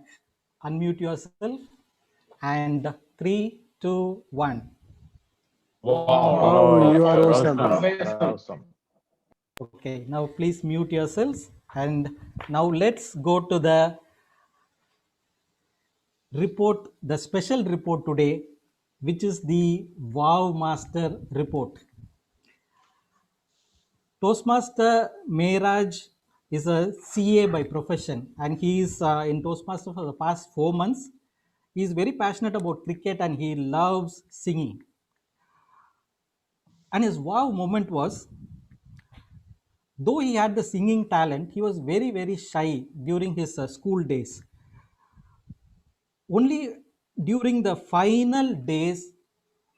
Unmute yourself and 3, 2, 1. Wow, you are awesome. Awesome. Okay, now please mute yourselves, and now let's go to the report, the special report today, which is the Wow Master report. Toastmaster Mehraj is a CA by profession, and he is in Toastmaster for the past 4 months. He is very passionate about cricket and he loves singing. And his wow moment was, though he had the singing talent, he was very, very shy during his school days. Only during the final days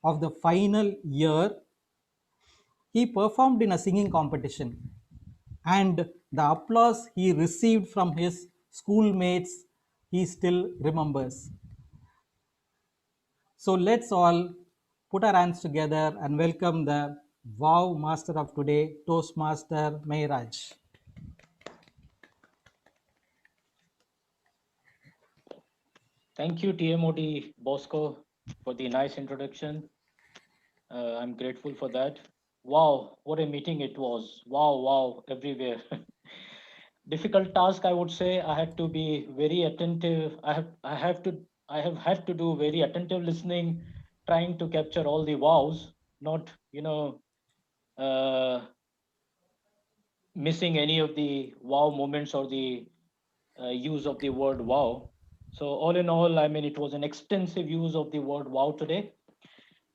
of the final year, he performed in a singing competition. And the applause he received from his schoolmates, he still remembers. So let's all put our hands together and welcome the Wow Master of today, Toastmaster Mehraj. Thank you, TMOD Bosco, for the nice introduction. I'm grateful for that. Wow, what a meeting it was. Wow, wow, everywhere. Difficult task, I would say. I had to be very attentive. I have had to do very attentive listening, trying to capture all the wows, not, uh, missing any of the wow moments or the use of the word wow. So all in all, I mean, it was an extensive use of the word wow today.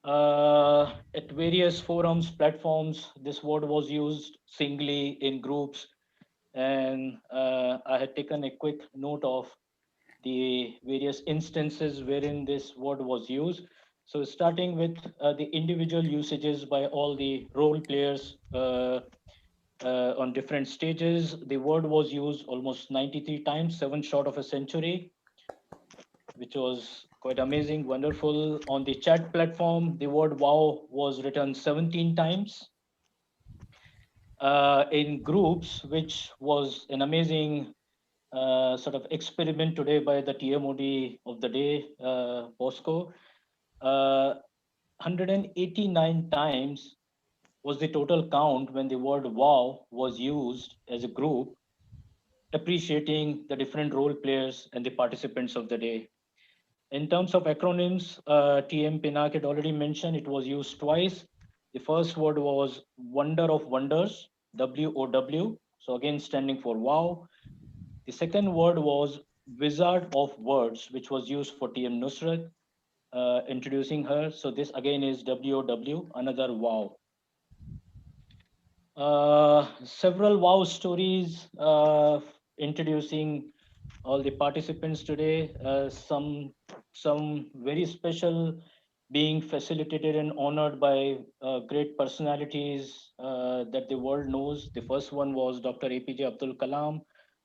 At various forums, platforms, this word was used singly in groups, and I had taken a quick note of the various instances wherein this word was used. So starting with the individual usages by all the role players on different stages, the word was used almost 93 times, 7 short of a century, which was quite amazing, wonderful. On the chat platform, the word wow was written 17 times. In groups, which was an amazing sort of experiment today by the TMOD of the day, Bosco. 189 times was the total count when the word wow was used as a group, appreciating the different role players and the participants of the day. In terms of acronyms, TM Pinak had already mentioned it was used twice. The first word was Wonder of Wonders, WOW, so again standing for wow. The second word was Wizard of Words, which was used for TM Nusrat, introducing her. So this again is WOW, another wow. Several wow stories introducing all the participants today. Some very special being facilitated and honored by great personalities that the world knows. The first one was Dr. APJ Abdul Kalam.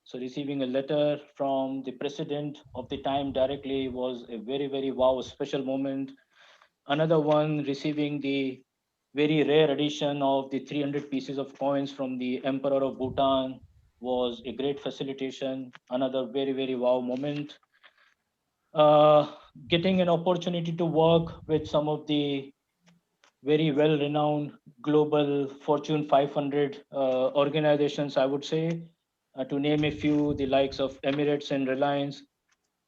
So receiving a letter from the president of the time directly was a very, very wow, special moment. Another one receiving the very rare edition of the 300 pieces of coins from the Emperor of Bhutan was a great facilitation. Another very, very wow moment. Getting an opportunity to work with some of the very well-renowned global Fortune 500 organizations, I would say, To name a few, the likes of Emirates and Reliance.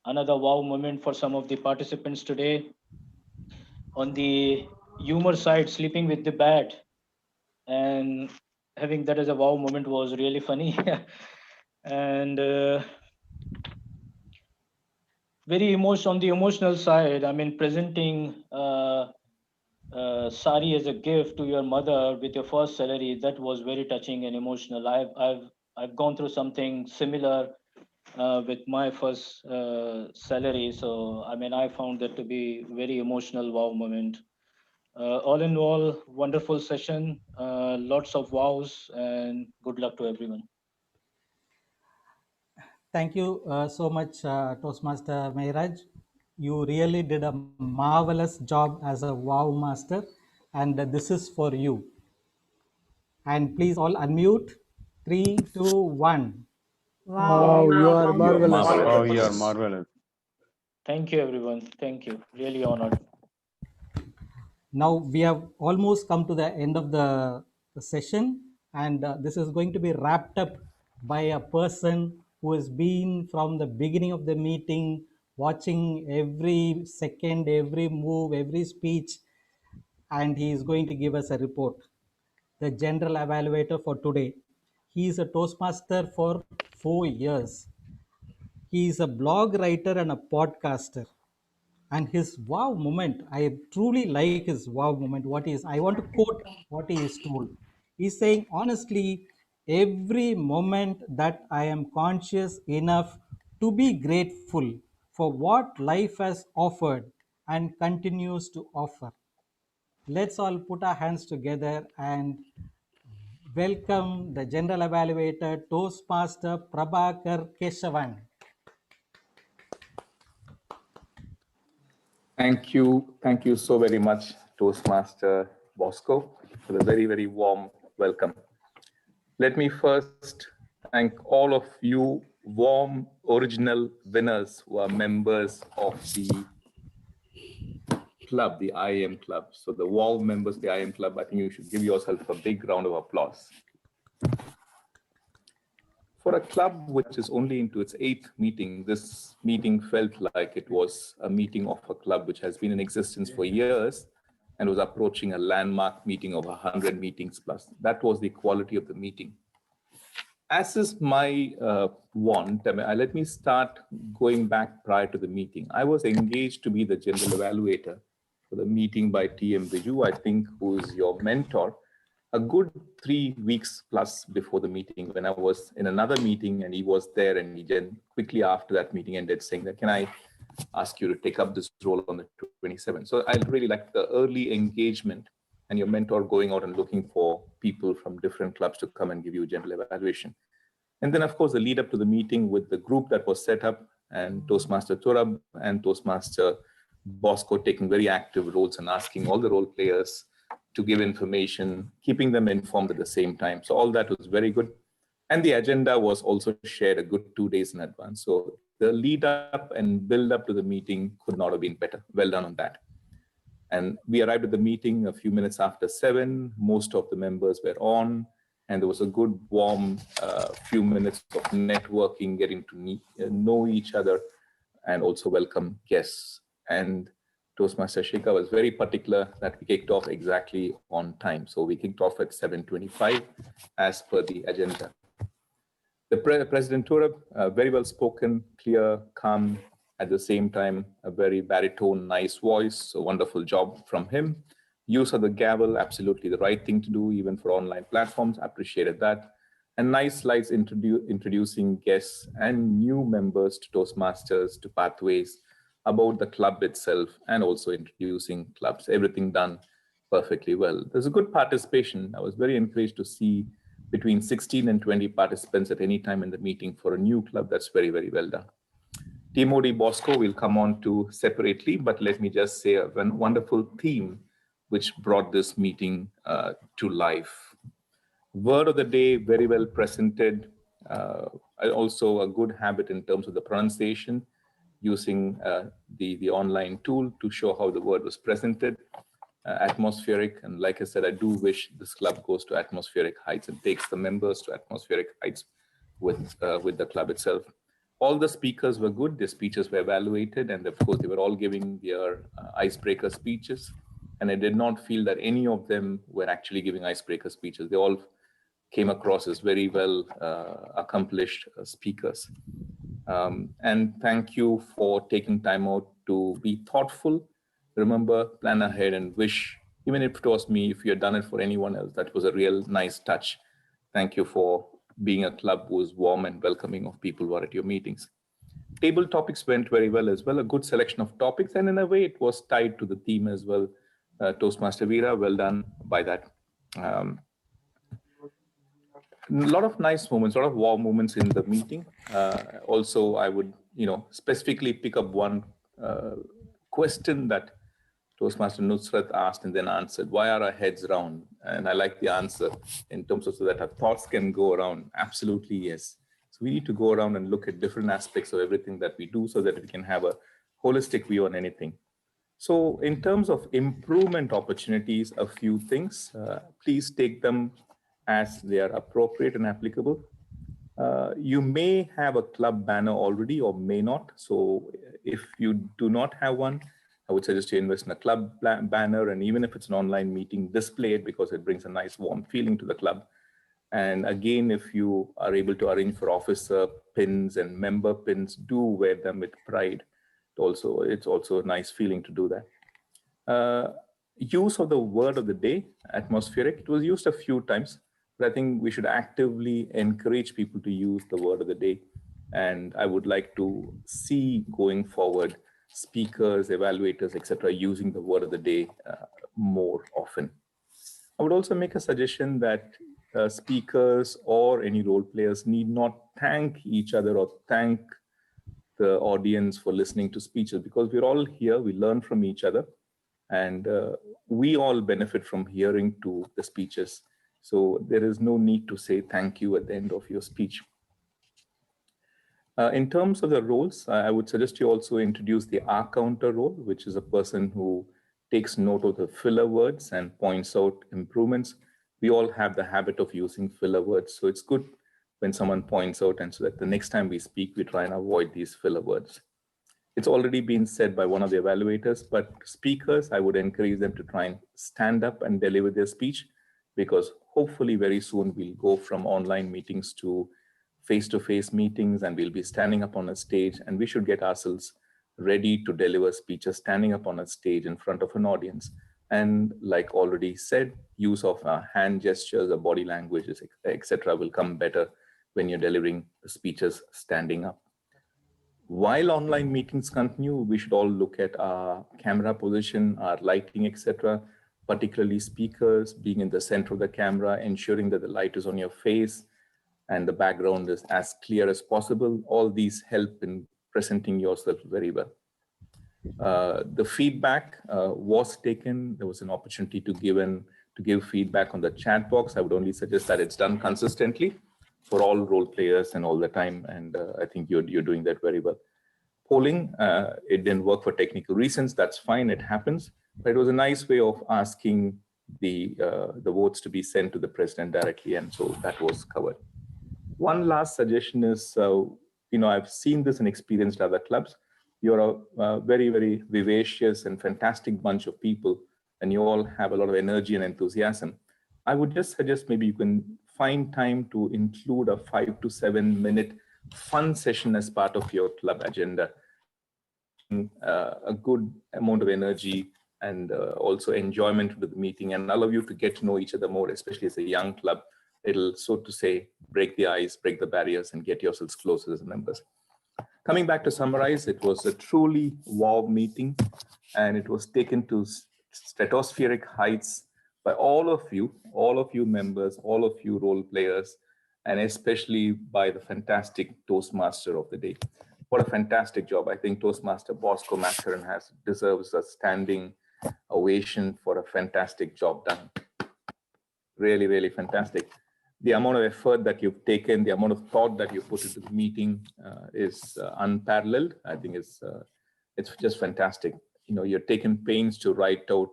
Another wow moment for some of the participants today. On the humor side, sleeping with the bat and having that as a wow moment was really funny. And very emotional on the emotional side. I mean, presenting sari as a gift to your mother with your first salary, that was very touching and emotional. I've gone through something similar with my first salary. So I mean, I found that to be very emotional wow moment. All in all, wonderful session. Lots of wows, and good luck to everyone. Thank you so much, Toastmaster Mehraj. You really did a marvelous job as a wow master, and this is for you. And please all unmute. 3, 2, 1. Wow, You are marvelous. Oh, you are marvelous. Thank you, everyone. Thank you. Really honored. Now we have almost come to the end of the session, and this is going to be wrapped up by a person who has been from the beginning of the meeting, watching every second, every move, every speech, and he is going to give us a report. The general evaluator for today. He is a Toastmaster for 4 years. He is a blog writer and a podcaster. And his wow moment, I truly like his wow moment. I want to quote what he is told. He's saying, honestly, every moment that I am conscious enough to be grateful for what life has offered and continues to offer. Let's all put our hands together and welcome the General Evaluator, Toastmaster Prabhakar Keshavan. Thank you. Thank you so very much, Toastmaster Bosco, for the very, very warm welcome. Let me first thank all of you warm original winners who are members of the club, the IIM Club. So the wow members of the IIM Club, I think you should give yourself a big round of applause. For a club which is only into its 8th meeting, this meeting felt like it was a meeting of a club which has been in existence for years and was approaching a landmark meeting of 100 meetings plus. That was the quality of the meeting. As is my want, let me start going back prior to the meeting. I was engaged to be the general evaluator for the meeting by TM Biju, I think, who is your mentor, a good 3 weeks plus before the meeting, when I was in another meeting and he was there, and he then quickly after that meeting ended saying that, can I ask you to take up this role on the 27th? So I really like the early engagement and your mentor going out and looking for people from different clubs to come and give you a general evaluation. And then, of course, the lead up to the meeting with the group that was set up, and Toastmaster Turab and Toastmaster Bosco taking very active roles and asking all the role players to give information, keeping them informed at the same time. So all that was very good. And the agenda was also shared a good 2 days in advance. So the lead up and build up to the meeting could not have been better. Well done on that. And we arrived at the meeting a few minutes after 7. Most of the members were on, and there was a good warm few minutes of networking, getting to know each other, and also welcome guests. And Toastmaster Shikha was very particular that we kicked off exactly on time. So we kicked off at 7:25 as per the agenda. The President Turab, very well spoken, clear, calm, at the same time, a very baritone, nice voice. So wonderful job from him. Use of the gavel, absolutely the right thing to do, even for online platforms. Appreciated that. And nice slides introducing guests and new members to Toastmasters, to Pathways, about the club itself, and also introducing clubs. Everything done perfectly well. There's a good participation. I was very encouraged to see between 16 and 20 participants at any time in the meeting for a new club. That's very, very well done. Timodi Bosco will come on to separately, but let me just say a wonderful theme which brought this meeting to life. Word of the day, very well presented. Also a good habit in terms of the pronunciation, using the online tool to show how the word was presented. Atmospheric, and like I said, I do wish this club goes to atmospheric heights and takes the members to atmospheric heights with the club itself. All the speakers were good. Their speeches were evaluated, and of course, they were all giving their icebreaker speeches. And I did not feel that any of them were actually giving icebreaker speeches. They all came across as very well accomplished speakers. And thank you for taking time out to be thoughtful. Remember, plan ahead and wish, even if it was me, if you had done it for anyone else, that was a real nice touch. Thank you for being a club who is warm and welcoming of people who are at your meetings. Table topics went very well as well, a good selection of topics, and in a way it was tied to the theme as well. Toastmaster Veera, well done by that. A lot of nice moments, a lot of wow moments in the meeting. Also, I would, specifically pick up one question that Toastmaster Nusrat asked and then answered, why are our heads round? And I like the answer in terms of so that our thoughts can go around. Absolutely, yes. So we need to go around and look at different aspects of everything that we do so that we can have a holistic view on anything. So in terms of improvement opportunities, a few things, please take them as they are appropriate and applicable. You may have a club banner already or may not. So if you do not have one, I would suggest you invest in a club banner, and even if it's an online meeting, display it because it brings a nice warm feeling to the club. And again, if you are able to arrange for officer pins and member pins, do wear them with pride. It's also a nice feeling to do that. Use of the word of the day, atmospheric. It was used a few times, but I think we should actively encourage people to use the word of the day. And I would like to see going forward speakers, evaluators, etc., using the word of the day more often. I would also make a suggestion that speakers or any role players need not thank each other or thank the audience for listening to speeches, because we're all here, we learn from each other, and we all benefit from hearing to the speeches. So there is no need to say thank you at the end of your speech. In terms of the roles, I would suggest you also introduce the R-counter role, which is a person who takes note of the filler words and points out improvements. We all have the habit of using filler words, so it's good when someone points out, and so that the next time we speak, we try and avoid these filler words. It's already been said by one of the evaluators, but speakers, I would encourage them to try and stand up and deliver their speech, because hopefully very soon we'll go from online meetings to face-to-face meetings, and we'll be standing up on a stage, and we should get ourselves ready to deliver speeches standing up on a stage in front of an audience. And like already said, use of hand gestures, the body languages, etc., will come better when you're delivering speeches standing up. While online meetings continue, we should all look at our camera position, our lighting, etc., particularly speakers being in the center of the camera, ensuring that the light is on your face and the background is as clear as possible. All these help in presenting yourself very well. The feedback was taken. There was an opportunity to give feedback on the chat box. I would only suggest that it's done consistently for all role players and all the time. And I think you're doing that very well. Polling, it didn't work for technical reasons. That's fine, it happens. But it was a nice way of asking the votes to be sent to the president directly. And so that was covered. One last suggestion is, I've seen this and experienced other clubs. You're a very, very vivacious and fantastic bunch of people, and you all have a lot of energy and enthusiasm. I would just suggest maybe you can find time to include a 5 to 7 minute fun session as part of your club agenda. A good amount of energy and also enjoyment to the meeting, and allow you to get to know each other more, especially as a young club. It'll, so to say, break the ice, break the barriers, and get yourselves closer as members. Coming back to summarize, it was a truly wow meeting, and it was taken to stratospheric heights by all of you members, all of you role players, and especially by the fantastic Toastmaster of the day. What a fantastic job. I think Toastmaster Bosco Macaron deserves a standing ovation for a fantastic job done. Really, really fantastic. The amount of effort that you've taken, the amount of thought that you put into the meeting is unparalleled. I think it's just fantastic. You're taking pains to write out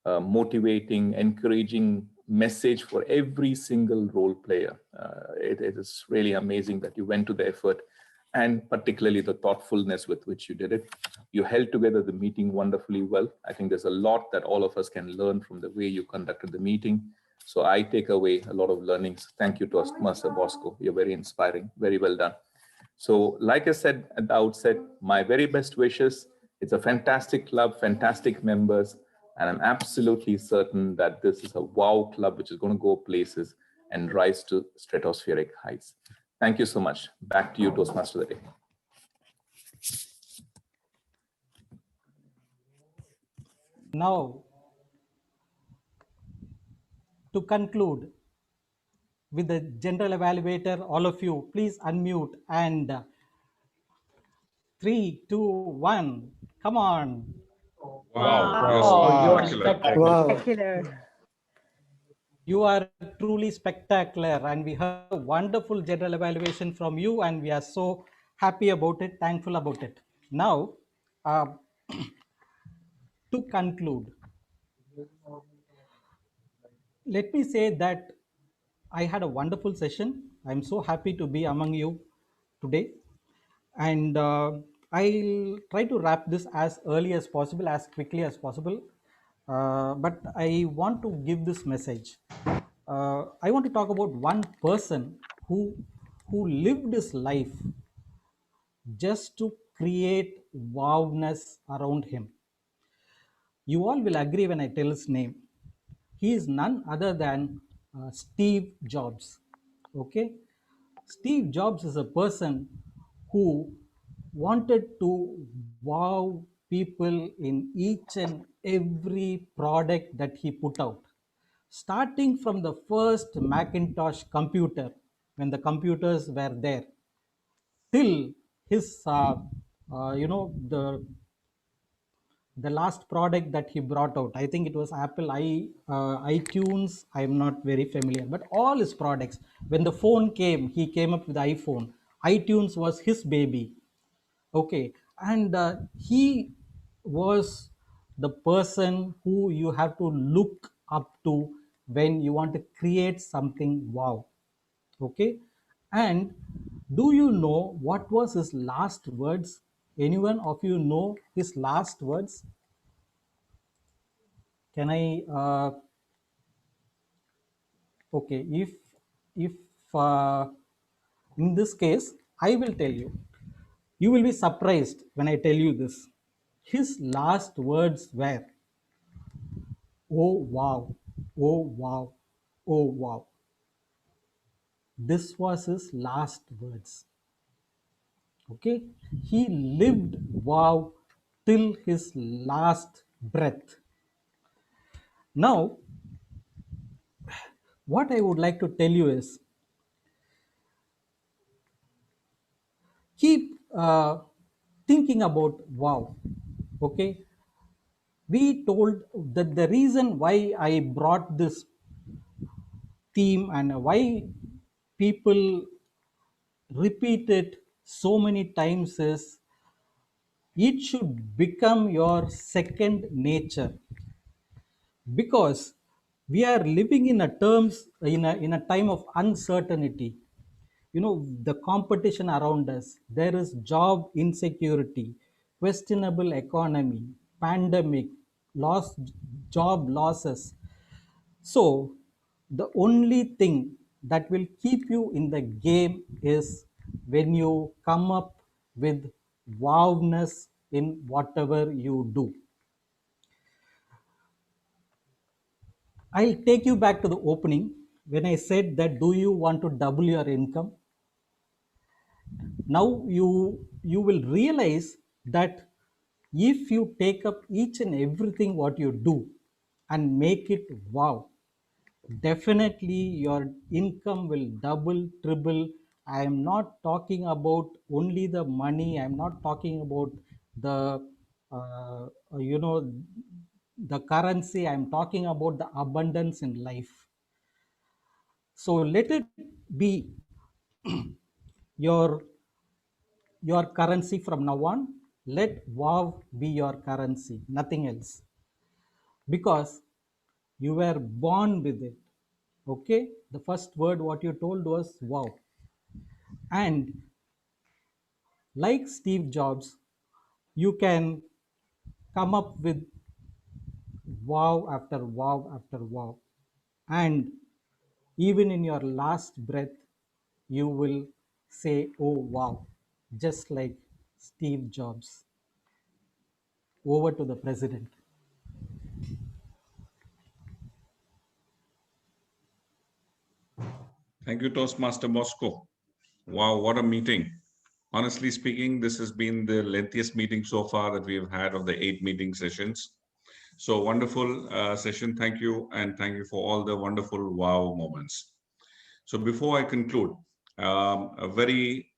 motivating, encouraging message for every single role player. It is really amazing that you went to the effort, and particularly the thoughtfulness with which you did it. You held together the meeting wonderfully well. I think there's a lot that all of us can learn from the way you conducted the meeting. So I take away a lot of learnings. Thank you to Master Bosco. You're very inspiring. Very well done. So like I said at the outset, my very best wishes. It's a fantastic club, fantastic members, and I'm absolutely certain that this is a wow club which is going to go places and rise to stratospheric heights. Thank you so much. Back to you, Toastmaster of the Day. Now, to conclude with the general evaluator, all of you, please unmute and 3, 2, 1, come on. Wow, you are spectacular. Spectacular. You are truly spectacular, and we heard a wonderful general evaluation from you, and we are so happy about it, thankful about it. Now, to conclude, let me say that I had a wonderful session. I'm so happy to be among you today, and I'll try to wrap this as early as possible, as quickly as possible. But I want to give this message. I want to talk about one person who lived his life just to create wowness around him. You all will agree when I tell his name. He is none other than Steve Jobs. Okay, Steve Jobs is a person who wanted to wow people in each and every product that he put out, starting from the first Macintosh computer when the computers were there, till his the last product that he brought out. I think it was Apple iTunes. I'm not very familiar, but all his products. When the phone came, he came up with iPhone. iTunes was his baby. Okay, and he was the person who you have to look up to when you want to create something wow. Okay, and do you know what was his last words? Anyone of you know his last words? Can I okay, if uh, in this case I will tell you, you will be surprised when I tell you this. His last words were, oh wow, oh wow, oh wow. This was his last words. Okay, he lived wow till his last breath. Now, what I would like to tell you is, keep thinking about wow. Okay, we told that the reason why I brought this theme and why people repeat it so many times is it should become your second nature, because we are living in a terms in a time of uncertainty. You know, the competition around us, there is job insecurity, questionable economy, pandemic, lost job losses. So the only thing that will keep you in the game is when you come up with wowness in whatever you do. I'll take you back to the opening when I said that do you want to double your income? Now you will realize that if you take up each and everything what you do and make it wow, definitely your income will double, triple. I am not talking about only the money. I am not talking about the uh, you know the currency. I am talking about the abundance in life. So let it be your currency from now on. Let wow be your currency, nothing else, because you were born with it. Okay, the first word what you told was wow. And like Steve Jobs, you can come up with wow after wow after wow. And even in your last breath, you will say, oh wow, just like Steve Jobs. Over to the president. Thank you, Toastmaster Bosco. Wow, what a meeting. Honestly speaking, this has been the lengthiest meeting so far that we've had of the 8 meeting sessions. So wonderful session. Thank you. And thank you for all the wonderful wow moments. So before I conclude, a very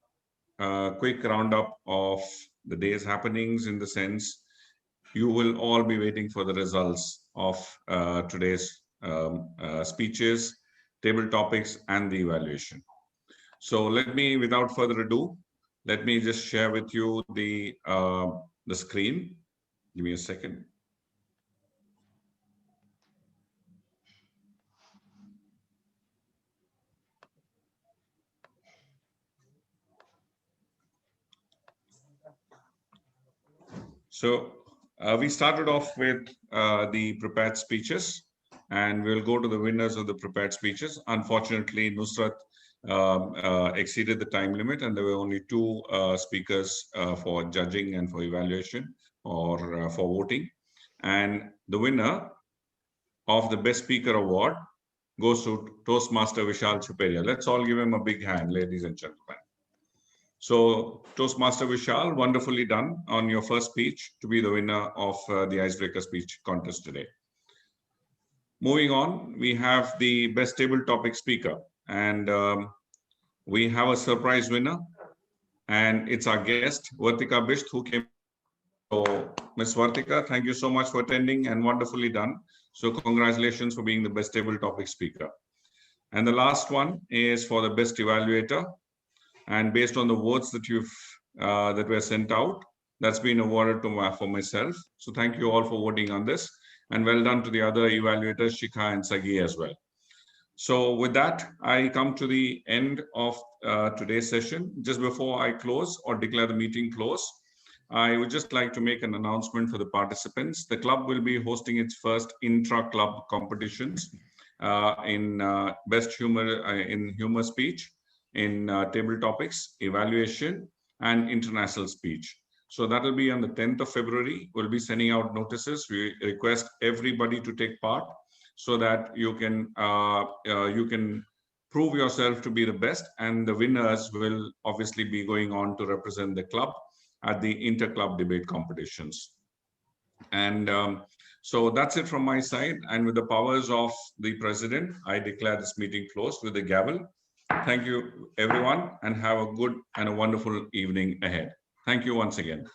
quick roundup of the day's happenings, in the sense you will all be waiting for the results of today's speeches, table topics, and the evaluation. So let me, without further ado, let me just share with you the screen. Give me a second. So we started off with the prepared speeches, and we'll go to the winners of the prepared speeches. Unfortunately, Nusrat exceeded the time limit, and there were only 2 speakers for judging and for evaluation, or for voting. And the winner of the Best Speaker Award goes to Toastmaster Vishal Chuperia. Let's all give him a big hand, ladies and gentlemen. So, Toastmaster Vishal, wonderfully done on your first speech to be the winner of the Icebreaker Speech Contest today. Moving on, we have the Best Table Topic Speaker, and we have a surprise winner, and it's our guest, Vartika Bisht, who came. So, Ms. Vartika, thank you so much for attending, and wonderfully done. So, congratulations for being the Best Table Topic Speaker. And the last one is for the Best Evaluator. And based on the votes that that were sent out, that's been awarded for myself. So thank you all for voting on this, and well done to the other evaluators, Shikha and Sagi, as well. So with that, I come to the end of today's session. Just before I close or declare the meeting closed, I would just like to make an announcement for the participants. The club will be hosting its first intra-club competitions in best humor, in humor speech, in table topics, evaluation, and international speech. So that will be on the 10th of February. We'll be sending out notices. We request everybody to take part so that you can prove yourself to be the best, and the winners will obviously be going on to represent the club at the inter-club debate competitions. And so that's it from my side. And with the powers of the president, I declare this meeting closed with the gavel. Thank you, everyone, and have a good and a wonderful evening ahead. Thank you once again.